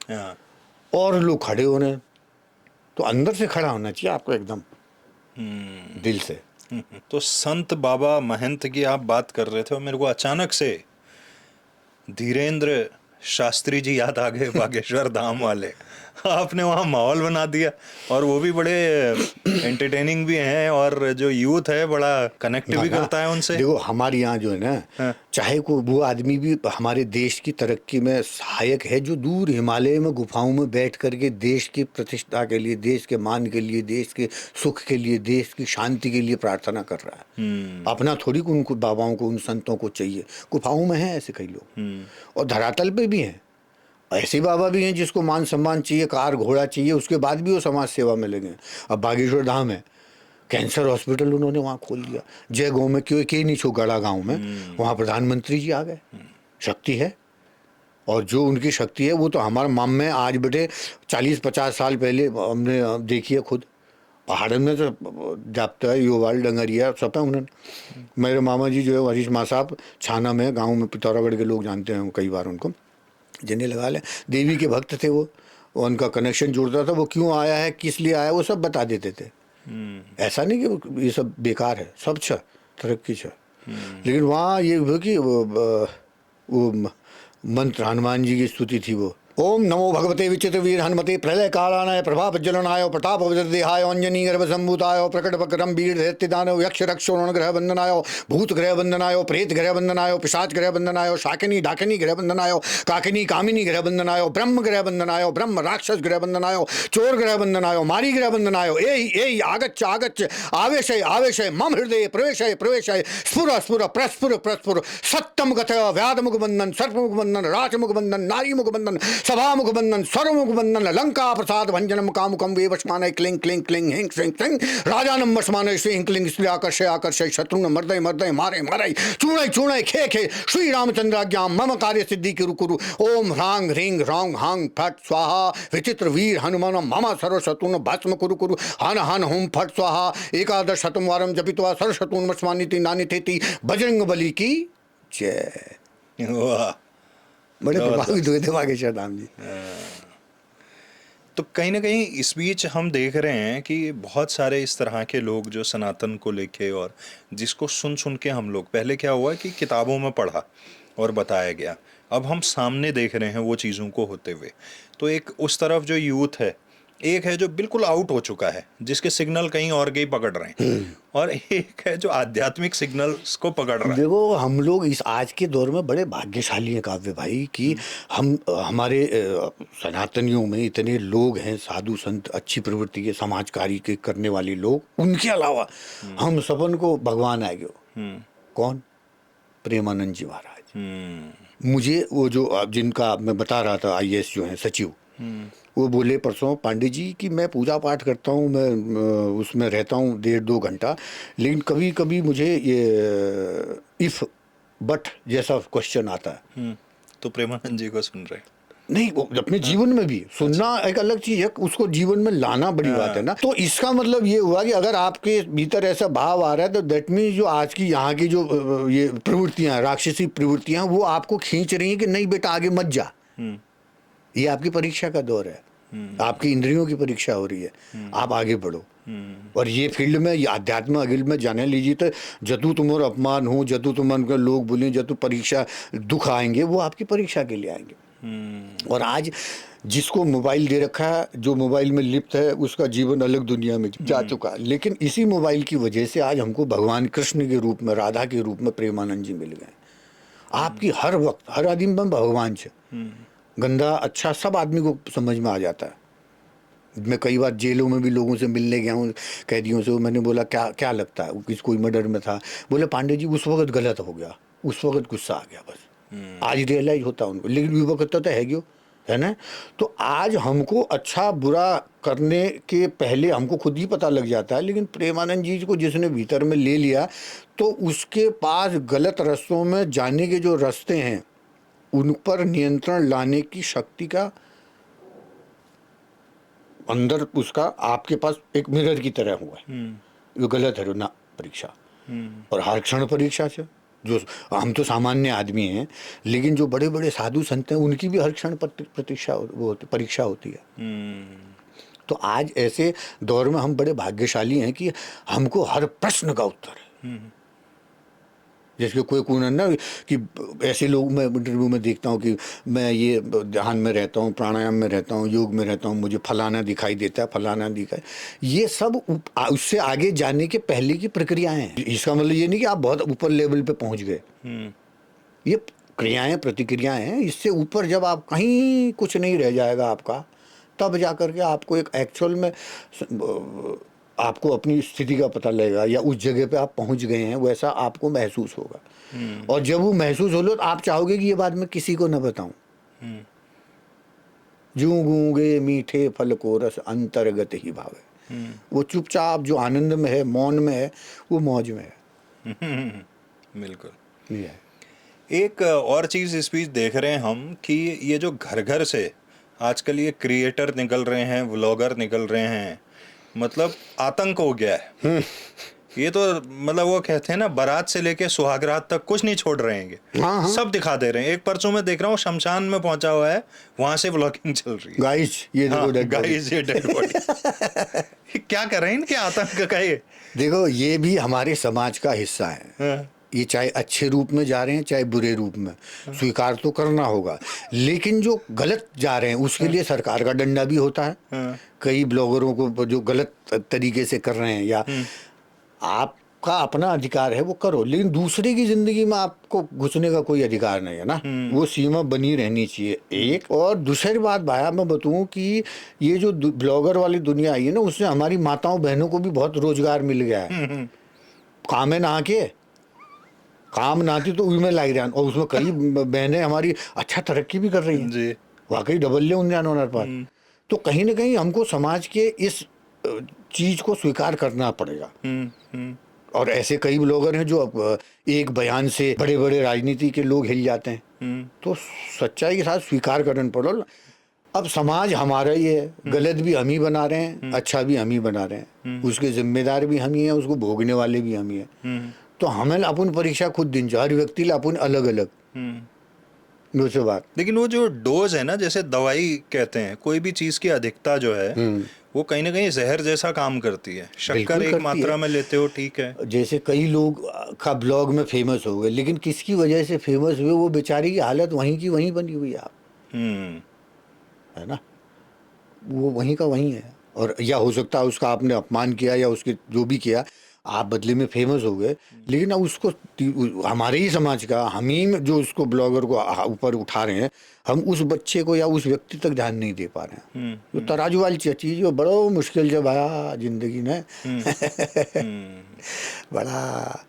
और लोग खड़े हो रहे हैं, तो अंदर से खड़ा होना चाहिए आपको एकदम दिल से। तो संत बाबा महंत की आप बात कर रहे थे और मेरे को अचानक से धीरेन्द्र शास्त्री जी याद आ गए, बागेश्वर धाम वाले। आपने वहाँ माहौल बना दिया, और वो भी बड़े एंटरटेनिंग भी हैं, और जो यूथ है बड़ा कनेक्ट भी करता है उनसे। देखो हमारे यहाँ जो है ना, चाहे को वो आदमी भी हमारे देश की तरक्की में सहायक है, जो दूर हिमालय में गुफाओं में बैठ करके देश की प्रतिष्ठा के लिए, देश के मान के लिए, देश के सुख के लिए, देश की शांति के लिए प्रार्थना कर रहा है। अपना थोड़ी को उनको बाबाओं को, उन संतों को चाहिए। गुफाओं में हैं ऐसे कई लोग, और धरातल पे भी हैं ऐसे बाबा भी हैं जिसको मान सम्मान चाहिए, कार घोड़ा चाहिए, उसके बाद भी वो समाज सेवा में लगे। अब बागेश्वर धाम है, कैंसर हॉस्पिटल उन्होंने वहाँ खोल दिया। जय गाँव में क्यों के नहीं छो, गड़ा गाँव में वहाँ प्रधानमंत्री जी आ गए। शक्ति है, और जो उनकी शक्ति है वो तो हमारे माम में आज बेटे 40-50 साल पहले हमने देखी है खुद। पहाड़न में तो जापता है योवाल डंगरिया सब है उन्होंने। मेरे मामा जी जो है हरीश माँ साहब छाना में, गाँव में पिथौरागढ़ के लोग जानते हैं, कई बार उनको जिन्हें लगा ले, देवी के भक्त थे वो, उनका कनेक्शन जुड़ता था। वो क्यों आया है, किस लिए आया, वो सब बता देते थे। ऐसा नहीं कि ये सब बेकार है, सब छ तरक्की छ। लेकिन वहाँ ये हुआ कि वो मंत्र हनुमान जी की स्तुति थी, वो ओम नमो भगवते विचित्र वीर हनुमते प्रलय कालानाय प्रभाप ज्वलनाय प्रताप देहाय अंजनी गर्भ संभूताय प्रकट वक्रम वीर दैत्य दानव यक्ष रक्षोण ग्रह बंधनाय भूत ग्रह बंधनाय प्रेत ग्रह बंधनाय पिशाच ग्रह बंधनाय शाकिनी डाकिनी ग्रह बंधनाय काकिनी कामिनी ग्रह बंधनाय ब्रह्म ग्रह बंधनाय ब्रह्म राक्षस ग्रह बंधनाय चोर ग्रह बंधनाय मारी ग्रह बंधनाय एहि आगच्छ आगच्छ आवेशय आवेशय मम हृदय प्रवेशय प्रवेशय स्फुर स्फुर प्रस्फुर प्रस्फुर सत्यम कथय व्याध मुख बंधन सर्प मुख बंधन राच मुख बंधन नारी मुख बंधन सभामुख बंधन सर्वमुख बंधन लंका प्रसाद भंजनम कामुकम वे वशमानय क्लिंग क्लिंग क्लिंग हिंग सिंग सिंग राजानम वशमानय श्री क्लिंग श्री आकर्षय आकर्षय शत्रुन मर्दय मर्दय मारे मारे चूणय चूणय खे खे श्री रामचंद्राज्ञा मम कार्य सिद्धि कुरु कुरु ओम ह्रांग ह्रींग ह्रौंग हांग फट स्वाहा विचित्र वीर हनुमान मम सर्व शत्रुन भस्म कुरु कुरु हन हन हुम फट स्वाहा एकादश शतम वारम जपित्वा सर्व शत्रुन वशमानिति नानिथेति बजरंग बली की जय। वाह, बड़े प्रभावित हुए थे बागेश्वर धाम जी। तो कहीं ना कहीं इस बीच हम देख रहे हैं कि बहुत सारे इस तरह के लोग जो सनातन को लेके, और जिसको सुन सुन के हम लोग, पहले क्या हुआ कि किताबों में पढ़ा और बताया गया, अब हम सामने देख रहे हैं वो चीज़ों को होते हुए। तो एक उस तरफ जो यूथ है, एक है जो बिल्कुल आउट हो चुका है, जिसके सिग्नल कहीं और गई पकड़ रहे हैं, और एक है जो आध्यात्मिक सिग्नल्स को पकड़ रहा है। देखो हम लोग इस आज के दौर में बड़े भाग्यशाली हैं काव्य भाई कि हम हमारे सनातनियों में इतने लोग हैं, साधु संत, अच्छी प्रवृत्ति के, समाज कार्य के करने वाले लोग। उनके अलावा हम सबन को भगवान आ गए। कौन? प्रेमानंद जी महाराज। मुझे वो जो जिनका मैं बता रहा था, IAS जो है सचिव, वो बोले परसों, पांडे जी कि मैं पूजा पाठ करता हूँ, मैं उसमें रहता हूँ 1.5-2 घंटा, लेकिन कभी कभी मुझे ये इफ बट जैसा क्वेश्चन आता है। तो प्रेमानंद जी को सुन रहे हैं? नहीं, वो अपने जीवन में भी सुनना एक अलग चीज है, उसको जीवन में लाना बड़ी बात है ना। तो इसका मतलब ये हुआ कि अगर आपके भीतर ऐसा भाव आ रहा है तो दैट मीन्स जो आज की यहाँ की जो ये प्रवृत्तियां, राक्षसी प्रवृत्तियां, वो आपको खींच रही हैं कि नहीं बेटा आगे मत जा। ये आपकी परीक्षा का दौर है, आपकी इंद्रियों की परीक्षा हो रही है, आप आगे बढ़ो। और ये फील्ड में, ये अध्यात्म अगिल में जाने लीजिए तो जतु तुम्हारा अपमान हो, जतु तुम के लोग बोलें, जतु परीक्षा दुख आएंगे, वो आपकी परीक्षा के लिए आएंगे। और आज जिसको मोबाइल दे रखा है, जो मोबाइल में लिप्त है, उसका जीवन अलग दुनिया में जा चुका है। लेकिन इसी मोबाइल की वजह से आज हमको भगवान कृष्ण के रूप में, राधा के रूप में प्रेमानंद जी मिल गए। आपकी हर वक्त, हर आदमी में भगवान से गंदा अच्छा सब आदमी को समझ में आ जाता है। मैं कई बार जेलों में भी लोगों से मिलने गया हूँ, कैदियों से। मैंने बोला क्या क्या लगता है, किस कोई मर्डर में था? बोले पांडे जी उस वक्त गलत हो गया, उस वक्त गुस्सा आ गया, बस आज रियलाइज होता उनको, लेकिन उस वक्त तो है क्यों, है ना। तो आज हमको अच्छा बुरा करने के पहले हमको खुद ही पता लग जाता है, लेकिन प्रेमानंद जी को जिसने भीतर में ले लिया, तो उसके पास गलत रास्तों में जाने के जो रास्ते हैं, उन पर नियंत्रण लाने की शक्ति का अंदर उसका आपके पास एक मिरर की तरह हुआ है। ये गलत है ना परीक्षा, और हर क्षण परीक्षा से, जो हम तो सामान्य आदमी हैं, लेकिन जो बड़े बड़े साधु संत हैं उनकी भी हर क्षण परीक्षा होती है। तो आज ऐसे दौर में हम बड़े भाग्यशाली हैं कि हमको हर प्रश्न का उत्तर है। जैसे कोई ना कि ऐसे लोग मैं इंटरव्यू में देखता हूँ कि मैं ये ध्यान में रहता हूँ, प्राणायाम में रहता हूँ, योग में रहता हूँ, मुझे फलाना दिखाई देता है, फलाना दिखाई, ये सब उससे आगे जाने के पहले की प्रक्रियाएं हैं। इसका मतलब ये नहीं कि आप बहुत ऊपर लेवल पे पहुंच गए। ये क्रियाएं, प्रतिक्रियाएं हैं। इससे ऊपर जब आप कहीं कुछ नहीं रह जाएगा आपका, तब जा करके आपको एक एक्चुअल में आपको अपनी स्थिति का पता लगेगा, या उस जगह पे आप पहुंच गए हैं वैसा आपको महसूस होगा। और जब वो महसूस हो लो तो आप चाहोगे कि ये बात मैं किसी को न बताऊं। जूं गूंगे मीठे फल को रस अंतर्गत ही भावे। वो चुपचाप जो आनंद में है, मौन में है, वो मौज में है। बिल्कुल। एक और चीज़ इस बीच देख रहे हैं हम कि ये जो घर घर से आजकल ये क्रिएटर निकल रहे हैं, व्लॉगर निकल रहे हैं, मतलब आतंक हो गया है। ये तो मतलब वो कहते हैं ना, बारात से लेके सुहागरात तक कुछ नहीं छोड़ रहे हैं, सब दिखा दे रहे हैं। एक परसों में देख रहा हूँ शमशान में पहुंचा हुआ है, वहां से व्लॉगिंग चल रही है। गाइस ये डेड बॉडी। क्या कर रहे हैं इनके आतंक का? ये देखो, ये भी हमारे समाज का हिस्सा है। ये चाहे अच्छे रूप में जा रहे हैं, चाहे बुरे रूप में, स्वीकार तो करना होगा। लेकिन जो गलत जा रहे हैं उसके लिए सरकार का डंडा भी होता है। कई ब्लॉगरों को जो गलत तरीके से कर रहे हैं, या आपका अपना अधिकार है वो करो, लेकिन दूसरे की जिंदगी में आपको घुसने का कोई अधिकार नहीं है ना। वो सीमा बनी रहनी चाहिए एक। और दूसरी बात भाया मैं बताऊं कि ये जो ब्लॉगर वाली दुनिया आई है ना, उससे हमारी माताओं बहनों को भी बहुत रोजगार मिल गया है। काम है नहा के, काम ना थी तो उसमें लग रहा है, और उसमें कई बहनें हमारी अच्छा तरक्की भी कर रही हैं जी। वाकई डबल उन्नयन होना पार। तो कहीं ना कहीं हमको समाज के इस चीज को स्वीकार करना पड़ेगा। और ऐसे कई लोग हैं जो एक बयान से बड़े बड़े राजनीति के लोग हिल जाते हैं। तो सच्चाई के साथ स्वीकार करना पड़ो। अब समाज हमारा ही है, गलत भी हम ही बना रहे हैं, अच्छा भी हम ही बना रहे हैं, उसके जिम्मेदार भी हम ही हैं, उसको भोगने वाले भी हम ही हैं। तो हमें अपन परीक्षा खुद दिन हर व्यक्ति ला अपन अलग अलग दूसरी बात। लेकिन वो जो डोज है ना, जैसे दवाई कहते हैं, कोई भी चीज की अधिकता जो है वो कहीं ना कहीं जहर जैसा काम करती है। शक्कर एक मात्रा में लेते हो ठीक है। जैसे कई लोग का ब्लॉग में फेमस हो गए, लेकिन किसकी वजह से फेमस हुए, वो बेचारी की हालत वहीं की वहीं बनी हुई है। आप है ना, वो वहीं का वहीं है। और या हो सकता है उसका आपने अपमान किया या उसके जो भी किया, आप बदले में फेमस हो गए, लेकिन अब उसको हमारे ही समाज का हम ही जो उसको ब्लॉगर को ऊपर उठा रहे हैं, हम उस बच्चे को या उस व्यक्ति तक ध्यान नहीं दे पा रहे हैं। तो तराजू वाली चीज वो बड़ो मुश्किल जब आया जिंदगी में बड़ा।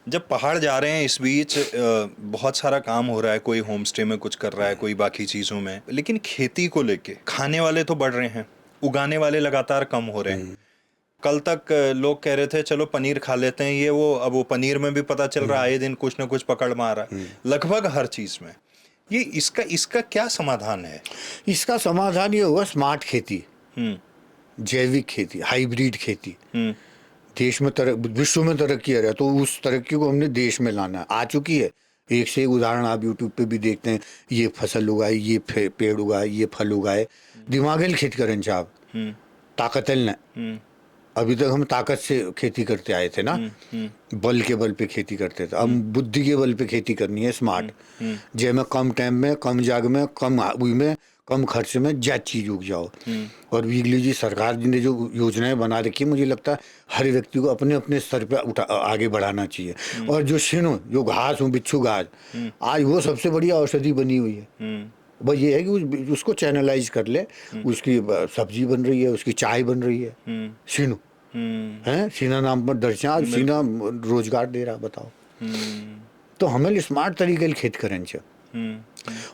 जब पहाड़ जा रहे हैं इस बीच बहुत सारा काम हो रहा है, कोई होम स्टे में कुछ कर रहा है, कोई बाकी चीज़ों में, लेकिन खेती को लेके खाने वाले तो बढ़ रहे हैं, उगाने वाले लगातार कम हो रहे हैं। कल तक लोग कह रहे थे चलो पनीर खा लेते हैं ये वो, अब वो पनीर में भी पता चल रहा है आए दिन कुछ ना कुछ पकड़ में आ रहा है, लगभग हर चीज़ में। ये इसका क्या समाधान है? इसका समाधान ये होगा स्मार्ट खेती, जैविक खेती, हाइब्रिड खेती। देश में विश्व में तरक्की आ रहा है, तो उस तरक्की को हमने देश में लाना है। आ चुकी है, एक से एक उदाहरण आप यूट्यूब पे भी देखते हैं। ये फसल उगाई, ये पेड़ उगाए, ये फल उगाए, दिमागल खेती करें साहब, ताकतल न। अभी तक हम ताकत से खेती करते आए थे ना, बल के बल पे खेती करते थे। अब बुद्धि के बल पे खेती करनी है, स्मार्ट, जैमें कम टाइम में, कम जगह में, कम आबू में, कम खर्च में ज्यादा चीज उग जाओ। और वीगली जी सरकार ने जो योजनाएं बना रखी है, मुझे लगता है हर व्यक्ति को अपने अपने स्तर पे आगे बढ़ाना चाहिए। और जो शिनो, जो घास हो, बिच्छू घास, आज वो सबसे बड़ी औषधि बनी हुई है। बस ये है कि उसको चैनलाइज कर ले, उसकी सब्जी बन रही है, उसकी चाय बन रही है। सीनो है, सीना नाम पर दर्शन, सीना रोजगार दे रहा, बताओ। तो हमें स्मार्ट तरीके से खेत करें चाहिए।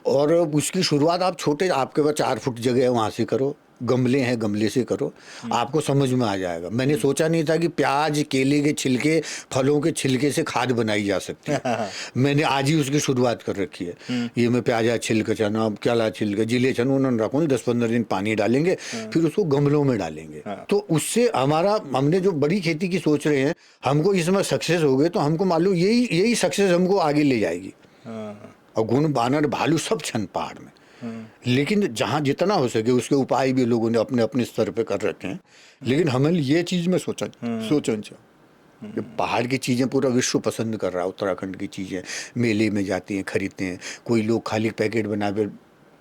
और उसकी शुरुआत आप छोटे, आपके पास 4 फुट जगह है वहाँ से करो, गमले हैं गमले से करो, आपको समझ में आ जाएगा। मैंने सोचा नहीं था कि प्याज, केले के छिलके, फलों के छिलके से खाद बनाई जा सकती है। मैंने आज ही उसकी शुरुआत कर रखी है। ये मैं प्याजा छिलके चना, क्या छिलके, जिले चना उन्होंने रखूँ, 10-15 दिन पानी डालेंगे, फिर उसको गमलों में डालेंगे। तो उससे हमने जो बड़ी खेती की सोच रहे हैं, हमको इसमें सक्सेस हो गए तो हमको मालूम यही सक्सेस हमको आगे ले जाएगी। और गुण बानर भालू सब छन पहाड़ में, लेकिन जहाँ जितना हो सके उसके उपाय भी लोगों ने अपने अपने स्तर पे कर रखे हैं। लेकिन हमें ये चीज़ में सोचना चाहिए। पहाड़ की चीज़ें पूरा विश्व पसंद कर रहा है, उत्तराखंड की चीज़ें मेले में जाती हैं, खरीदते हैं। कोई लोग खाली पैकेट बना कर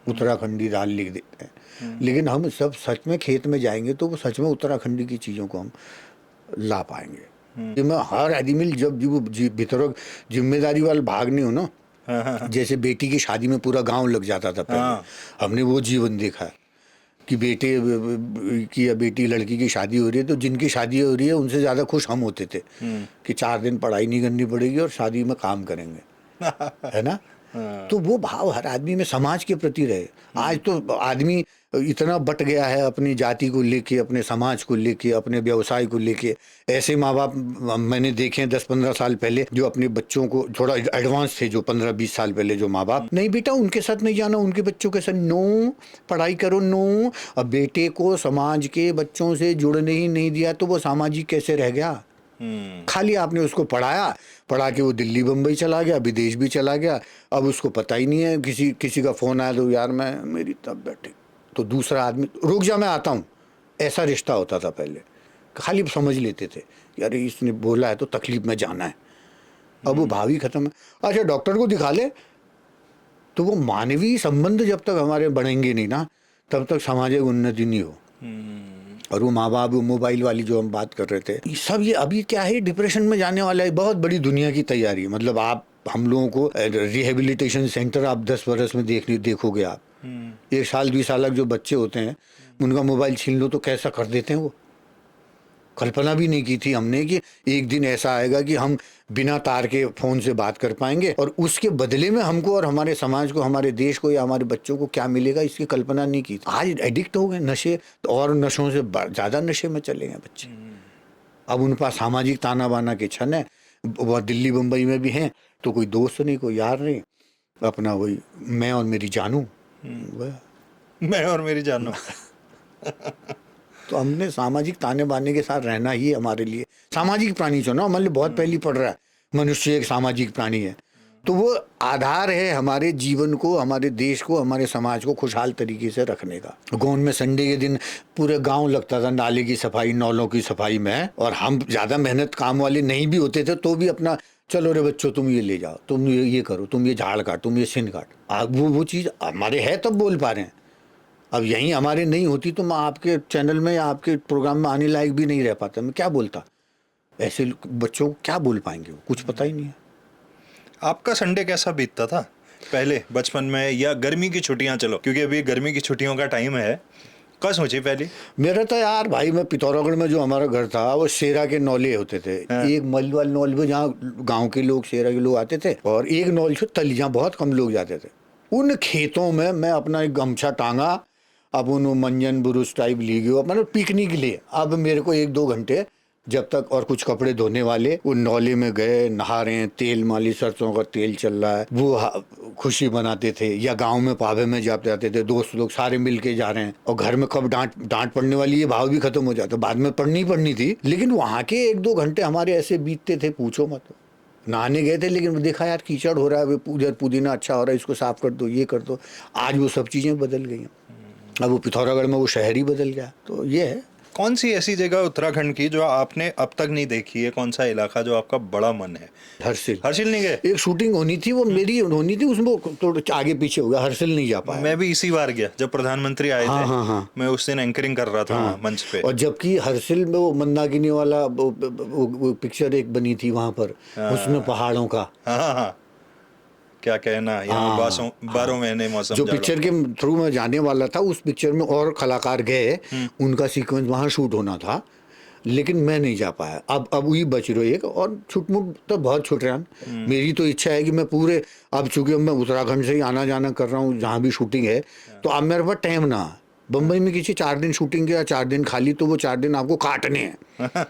उत्तराखंडी दाल लिख देते हैं, लेकिन हम सब सच में खेत में जाएंगे तो वो सच में उत्तराखंडी की चीज़ों को हम ला पाएंगे। मैं हर आदमी जब भीतर जिम्मेदारी वाला भाग नहीं हो ना, जैसे बेटी की शादी में पूरा गांव लग जाता था पहले, हमने वो जीवन देखा है कि बेटे की या बेटी लड़की की शादी हो रही है तो जिनकी शादी हो रही है उनसे ज़्यादा खुश हम होते थे कि 4 दिन पढ़ाई नहीं करनी पड़ेगी और शादी में काम करेंगे, है ना। तो वो भाव हर आदमी में समाज के प्रति रहे। आज तो आदमी इतना बट गया है अपनी जाति को लेके, अपने समाज को लेके, अपने व्यवसाय को लेके। ऐसे माँ बाप मैंने देखे 10-15 साल पहले जो अपने बच्चों को थोड़ा एडवांस थे, जो 15-20 साल पहले जो माँ बाप, नहीं बेटा उनके साथ नहीं जाना, उनके बच्चों के साथ नो, पढ़ाई करो नो। अब बेटे को समाज के बच्चों से जुड़ने ही नहीं दिया तो वो सामाजिक कैसे रह गया। खाली आपने उसको पढ़ा के वो दिल्ली बम्बई चला गया, विदेश भी चला गया। अब उसको पता ही नहीं है, किसी का फ़ोन आया तो यार मेरी तबीयत ठीक, तो दूसरा आदमी रुक जा मैं आता हूँ, ऐसा रिश्ता होता था पहले। खाली समझ लेते थे यार इसने बोला है तो तकलीफ में जाना है। अब वो भाव ही खत्म है। अच्छा डॉक्टर को दिखा ले, तो वो मानवीय संबंध जब तक हमारे बढ़ेंगे नहीं ना, तब तक सामाजिक उन्नति नहीं हो। और वो माँ बाप, वो मोबाइल वाली जो हम बात कर रहे थे, ये सब ये अभी क्या है, डिप्रेशन में जाने वाला है। बहुत बड़ी दुनिया की तैयारी है। मतलब आप हम लोगों को रिहेबिलिटेशन सेंटर आप 10 वर्ष में देखोगे आप, 1 साल 2 साल जो बच्चे होते हैं उनका मोबाइल छीन लो तो कैसा कर देते हैं वो। कल्पना भी नहीं की थी हमने कि एक दिन ऐसा आएगा कि हम बिना तार के फ़ोन से बात कर पाएंगे, और उसके बदले में हमको और हमारे समाज को, हमारे देश को या हमारे बच्चों को क्या मिलेगा, इसकी कल्पना नहीं की। आज एडिक्ट हो गए नशे, और नशों से ज़्यादा नशे में चले गए बच्चे। अब उन पास सामाजिक ताना बाना के क्षण है, वह दिल्ली बम्बई में भी हैं, तो कोई दोस्त नहीं, कोई यार नहीं, अपना वही मैं और मेरी जानू, मैं और मेरी जानू। तो हमने सामाजिक ताने बाने के साथ रहना ही हमारे लिए सामाजिक प्राणी चुना। हमारे लिए बहुत पहली पड़ रहा है, मनुष्य एक सामाजिक प्राणी है, तो वो आधार है हमारे जीवन को, हमारे देश को, हमारे समाज को खुशहाल तरीके से रखने का। गोंद में संडे के दिन पूरे गांव लगता था नाले की सफाई, नौलों की सफाई में, और हम ज़्यादा मेहनत काम वाले नहीं भी होते थे तो भी अपना, चलो रे बच्चों तुम ये ले जाओ, तुम ये करो, तुम ये झाड़ काट, तुम ये सिन काट। वो चीज़ हमारे है तब बोल पा रहे हैं। अब यहीं हमारे नहीं होती तो मैं आपके चैनल में या आपके प्रोग्राम में आने लायक भी नहीं रह पाता। मैं क्या बोलता, ऐसे बच्चों को क्या बोल पाएंगे, वो कुछ पता ही नहीं है। आपका संडे कैसा बीतता था पहले बचपन में, या गर्मी की छुट्टियां, चलो क्योंकि अभी गर्मी की छुट्टियों का टाइम है, कब सोची पहली? मेरा तो यार भाई, मैं पिथौरागढ़ में जो हमारा घर था वो शेरा के नौले होते थे। हाँ। एक मलवाल नौल में जहाँ गांव के लोग, शेरा के लोग आते थे, और एक नौल से तली जहाँ बहुत कम लोग जाते थे। उन खेतों में मैं अपना एक गमछा टांगा, अब उन मंजन बुरुस टाइप ली गयो, मतलब पिकनिक के लिए। अब मेरे को 1-2 घंटे जब तक, और कुछ कपड़े धोने वाले, उन नौले में गए, नहा रहे हैं, तेल मालिश, सरसों का तेल चल रहा है, वो खुशी मनाते थे। या गांव में पावे में जाते थे, दोस्त लोग सारे मिल के जा रहे हैं, और घर में कब डांट पड़ने वाली, ये भाव भी खत्म हो जाता। बाद में पड़नी थी, लेकिन वहाँ के 1-2 घंटे हमारे ऐसे बीतते थे, पूछो मत। नहाने गए थे, लेकिन देखा यार कीचड़ हो रहा है, उधर पुदीना अच्छा हो रहा है, इसको साफ कर दो, ये कर दो। आज वो सब चीज़ें बदल गई हैं। अब वो पिथौरागढ़ में वो शहर ही बदल गया। तो ये है। कौन सी ऐसी जगह उत्तराखंड की जो आपने अब तक नहीं देखी है? कौन सा इलाका जो आपका बड़ा मन है? हर्षिल। हर्षिल नहीं गए? एक शूटिंग होनी थी, वो मेरी होनी थी, उसमें तो आगे पीछे हो गया, हर्षिल नहीं जा पाया। मैं भी इसी बार गया जब प्रधानमंत्री आए हाँ, थे। हाँ। मैं उस दिन एंकरिंग कर रहा था मंच पे। और जबकि हर्षिल में वो मंदाकिनी वाला वो पिक्चर एक बनी थी वहां पर, उसमें पहाड़ों का। हाँ, क्या कहना, यहाँ 12 महीने मौसम जो जाड़ा। पिक्चर के थ्रू में जाने वाला था, उस पिक्चर में और कलाकार गए, उनका सीक्वेंस वहाँ शूट होना था, लेकिन मैं नहीं जा पाया। अब वही बच रही एक, और छुटमुट तो बहुत छूट रहा है। मेरी तो इच्छा है कि मैं पूरे, अब चूंकि मैं उत्तराखंड से ही आना जाना कर रहा हूँ जहाँ भी शूटिंग है, तो अब मेरे पास टाइम ना। बम्बई में किसी 4 दिन शूटिंग के या 4 दिन खाली, तो वो 4 दिन आपको काटने हैं,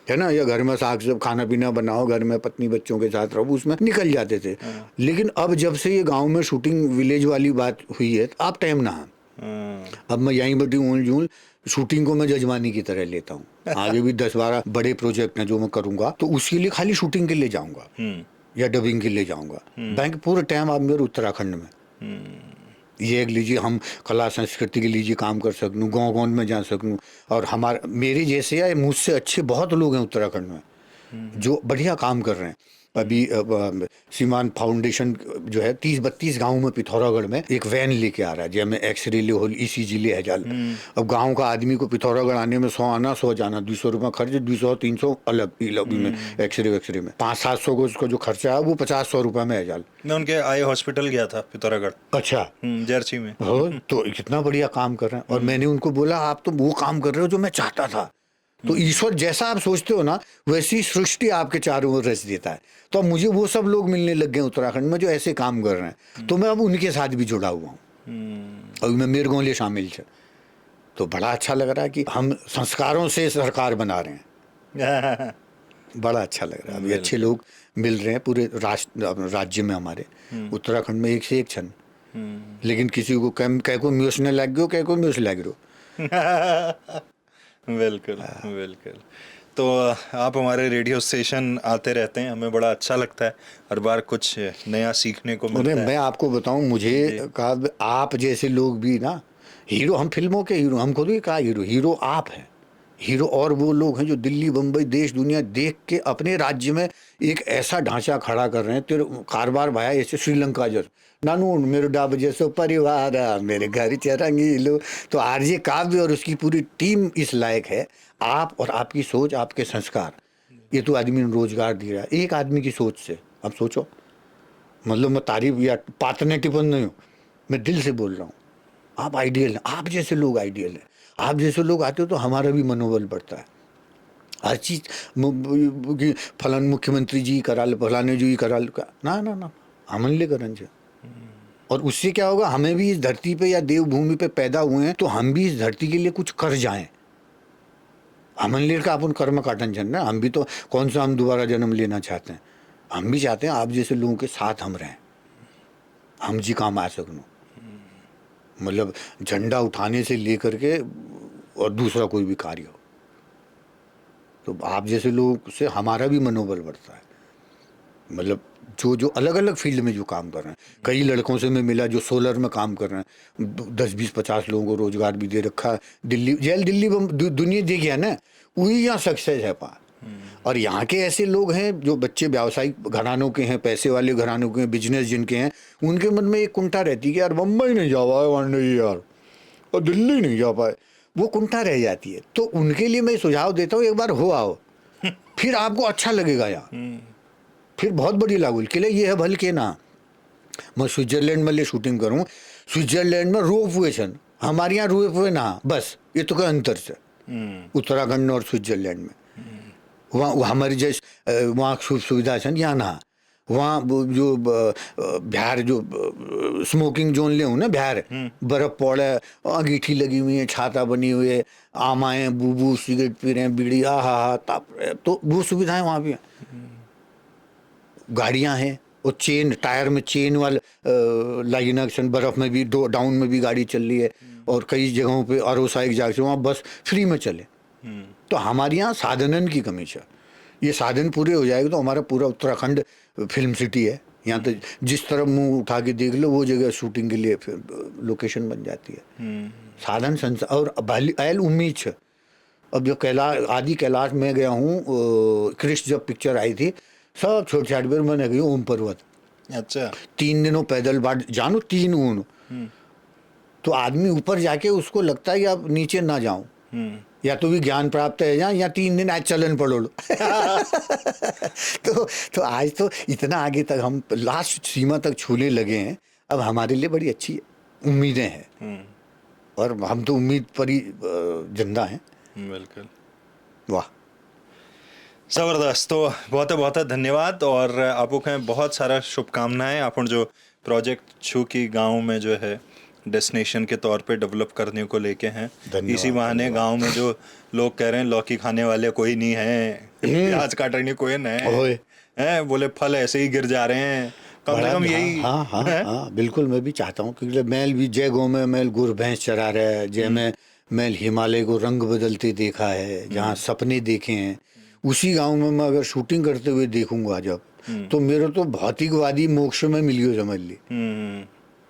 है ना। या घर में साग सब खाना पीना बनाओ, घर में पत्नी बच्चों के साथ रहो, उसमें निकल जाते थे। लेकिन अब जब से ये गांव में शूटिंग विलेज वाली बात हुई है, तो अब टाइम ना है। अब मैं यहीं बैठी हूँ, शूटिंग को मैं जजमानी की तरह लेता हूँ। आगे भी 10-12 बड़े प्रोजेक्ट हैं जो मैं करूँगा, तो उसके लिए खाली शूटिंग के लिए जाऊँगा या डबिंग के लिए जाऊँगा। बैंक पूरे टाइम आप मेरे उत्तराखंड में, ये एक लीजिए, हम कला संस्कृति के लीजिए काम कर सकूँ, गाँव में जा सकूँ, और मेरे जैसे या मुझसे अच्छे बहुत लोग हैं उत्तराखंड में जो बढ़िया काम कर रहे हैं। अभी सीमान फाउंडेशन जो है 30-32 गाँव में पिथौरागढ़ में एक वैन लेके आ रहा है, जैसे एक्सरे ले हो, ECG ले है जाल। अब गांव का आदमी को पिथौरागढ़ आने में 100 आना 100 जाना, 200 रुपये खर्च, 200-300 अलग में एक्सरे में, 500-700 को उसका जो खर्चा है वो 50-100 रुपये में है जाल। मैं उनके आई हॉस्पिटल गया था पिथौरागढ़। अच्छा, जर्सी में। हो तो कितना बढ़िया काम कर रहे हैं। और मैंने उनको बोला, आप तो वो काम कर रहे हो जो मैं चाहता था। तो ईश्वर जैसा आप सोचते हो ना, वैसी सृष्टि आपके चारों ओर रच देता है। तो अब मुझे वो सब लोग मिलने लग गए उत्तराखंड में जो ऐसे काम कर रहे हैं, तो मैं अब उनके साथ भी जुड़ा हुआ हूँ। अभी मैं मेरगोले शामिल है, तो बड़ा अच्छा लग रहा है कि हम संस्कारों से सरकार बना रहे हैं। बड़ा अच्छा लग रहा है। अभी अच्छे लोग मिल रहे हैं पूरे राज्य में हमारे उत्तराखंड में, एक से एक क्षण। लेकिन किसी को कह को म्यूस न लग गयो, कह को म्यूस लग रहो। बिल्कुल। तो आप हमारे रेडियो स्टेशन आते रहते हैं, हमें बड़ा अच्छा लगता है, हर बार कुछ नया सीखने को मिलता है। मैं आपको बताऊं, मुझे कहा आप जैसे लोग भी ना, हीरो, हम फिल्मों के हीरो, हम खुद ही कहा हीरो आप हैं। हीरो और वो लोग हैं जो दिल्ली बम्बई देश दुनिया देख के अपने राज्य में एक ऐसा ढांचा खड़ा कर रहे हैं। तेरे कारबार भाया ऐसे श्रीलंका जैसे, नानू मेरे डाब जैसो परिवार, मेरे घर चरंगी लो। तो आरजे काव्य और उसकी पूरी टीम इस लायक है। आप और आपकी सोच, आपके संस्कार, ये तो आदमी ने रोजगार दिया है एक आदमी की सोच से। अब सोचो, मतलब मैं तारीफ या पातने टिप्पण नहीं हूँ, मैं दिल से बोल रहा हूँ। आप आइडियल हैं, आप जैसे लोग आइडियल हैं। आप जैसे लोग आते हो तो हमारा भी मनोबल बढ़ता है। हर चीज फलान मुख्यमंत्री जी करा ले, फलाने जी करा ले, ना ना ना हमन ले करन छे। और उससे क्या होगा, हमें भी इस धरती पे या देवभूमि पे पैदा हुए हैं तो हम भी इस धरती के लिए कुछ कर जाएं। हमन ले का अपन कर्म काटन छन ना, हम भी तो कौन सा हम दोबारा जन्म लेना चाहते हैं। हम भी चाहते हैं आप जैसे लोगों के साथ हम रहें, हम जी काम आ सकूँ, मतलब झंडा उठाने से लेकर के और दूसरा कोई भी कार्य हो, तो आप जैसे लोगों से हमारा भी मनोबल बढ़ता है। मतलब जो जो अलग अलग फील्ड में जो काम कर रहे हैं, कई लड़कों से मैं मिला जो सोलर में काम कर रहे हैं, 10-20-50 लोगों को रोजगार भी दे रखा। दिल्ली जेल दिल्ली दुनिया दे गया ना, वही यहाँ सक्सेस है पा। और यहाँ के ऐसे लोग हैं जो बच्चे व्यावसायिक घरानों के हैं, पैसे वाले घरानों के हैं, बिजनेस जिनके हैं, उनके मन में एक कुंठा रहती है कि यार मुंबई नहीं जा पाए वन डे यार, और दिल्ली नहीं जा पाए, वो कुंठा रह जाती है। तो उनके लिए मैं सुझाव देता हूँ एक बार हो आओ, फिर आपको अच्छा लगेगा यहाँ, फिर बहुत बड़ी लागू के लिए ये है भल के ना। मैं स्विट्जरलैंड में ले शूटिंग करूँ, स्विट्जरलैंड में रोप वे छन, हमारे यहाँ रोप वे ना, बस ये तो का अंतर से उत्तराखंड और स्विट्जरलैंड में। वहाँ हमारी जैसे वहाँ सुख सुविधा छन, यहाँ ना। वहाँ जो बिहार जो स्मोकिंग जोन ले हूँ ना, बिहार बर्फ पौड़े, अंगीठी लगी हुई है, छाता बनी हुई है, आमाएँ बूबू सिगरेट पी रहे हैं, बीड़ी हा ताप रहे, तो वो सुविधाएं वहाँ भी हैं। गाड़ियाँ हैं, और चेन टायर में चेन वाले लाइन एक्शन, बर्फ़ में भी डाउन में भी गाड़ी चल रही है, और कई जगहों पे अरोसा एक जगह से वहाँ बस फ्री में चले। तो हमारे यहाँ साधनन की कमी है, ये साधन पूरे हो जाएगा तो हमारा पूरा उत्तराखंड फिल्म सिटी है। यहाँ तो जिस तरफ मुंह उठा के देख लो वो जगह शूटिंग के लिए लोकेशन बन जाती है। साधन संसार और अल उम्मीद है। अब जो आदि कैलाश में गया हूँ, क्रिश जब पिक्चर आई थी, सब छोटे छाट बेर मैंने गई ओम पर्वत। अच्छा, 3 दिनों पैदल बाट जानो, 3 ऊन, तो आदमी ऊपर जाके उसको लगता है कि अब नीचे ना जाऊं, या तो भी ज्ञान प्राप्त है या 3 दिन आज चलन पढ़ो लो। तो आज तो इतना आगे तक हम लास्ट सीमा तक छूने लगे हैं। अब हमारे लिए बड़ी अच्छी उम्मीदें हैं, और हम तो उम्मीद पर ही जिंदा हैं। बिल्कुल, वाह, जबरदस्त। तो बहुत बहुत धन्यवाद, और आपको कहें बहुत सारा शुभकामनाएं। आप जो प्रोजेक्ट छू की गांव में जो है डेस्टिनेशन के तौर पे डेवलप करने को लेके हैं, इसी बहाने गांव में जो लोग कह रहे हैं लौकी खाने वाले कोई नहीं है, प्याज काटने कोई नहीं है, बोले फल ऐसे ही गिर जा रहे हैं, कम से कम यही। हाँ हाँ हाँ बिल्कुल, मैं भी चाहता हूँ क्योंकि मैल भी जय गो में मैल गुर भैंस चरा रहा है, जय में मैल हिमालय को रंग बदलते देखा है, जहाँ सपने देखे हैं, उसी गांव में मैं अगर शूटिंग करते हुए देखूंगा जब, तो मेरे तो भौतिकवादी मोक्ष में मिलियो, समझ ली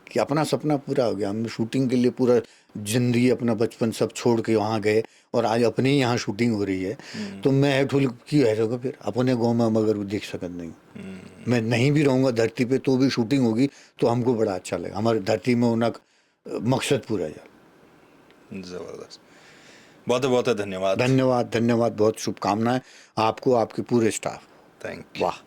कि अपना सपना पूरा हो गया। हम शूटिंग के लिए पूरा जिंदगी अपना बचपन सब छोड़ के वहाँ गए, और आज अपने ही यहाँ शूटिंग हो रही है, तो मैं ठुल की है फिर अपने गाँव में हम अगर देख सकत नहीं, मैं नहीं भी रहूँगा धरती पे तो भी शूटिंग होगी तो हमको बड़ा अच्छा लगेगा, हमारी धरती में होना मकसद पूरा है। जबरदस्त, बहुत बहुत धन्यवाद। धन्यवाद धन्यवाद, बहुत शुभकामनाएं आपको, आपके पूरे स्टाफ। Thank you. वाह।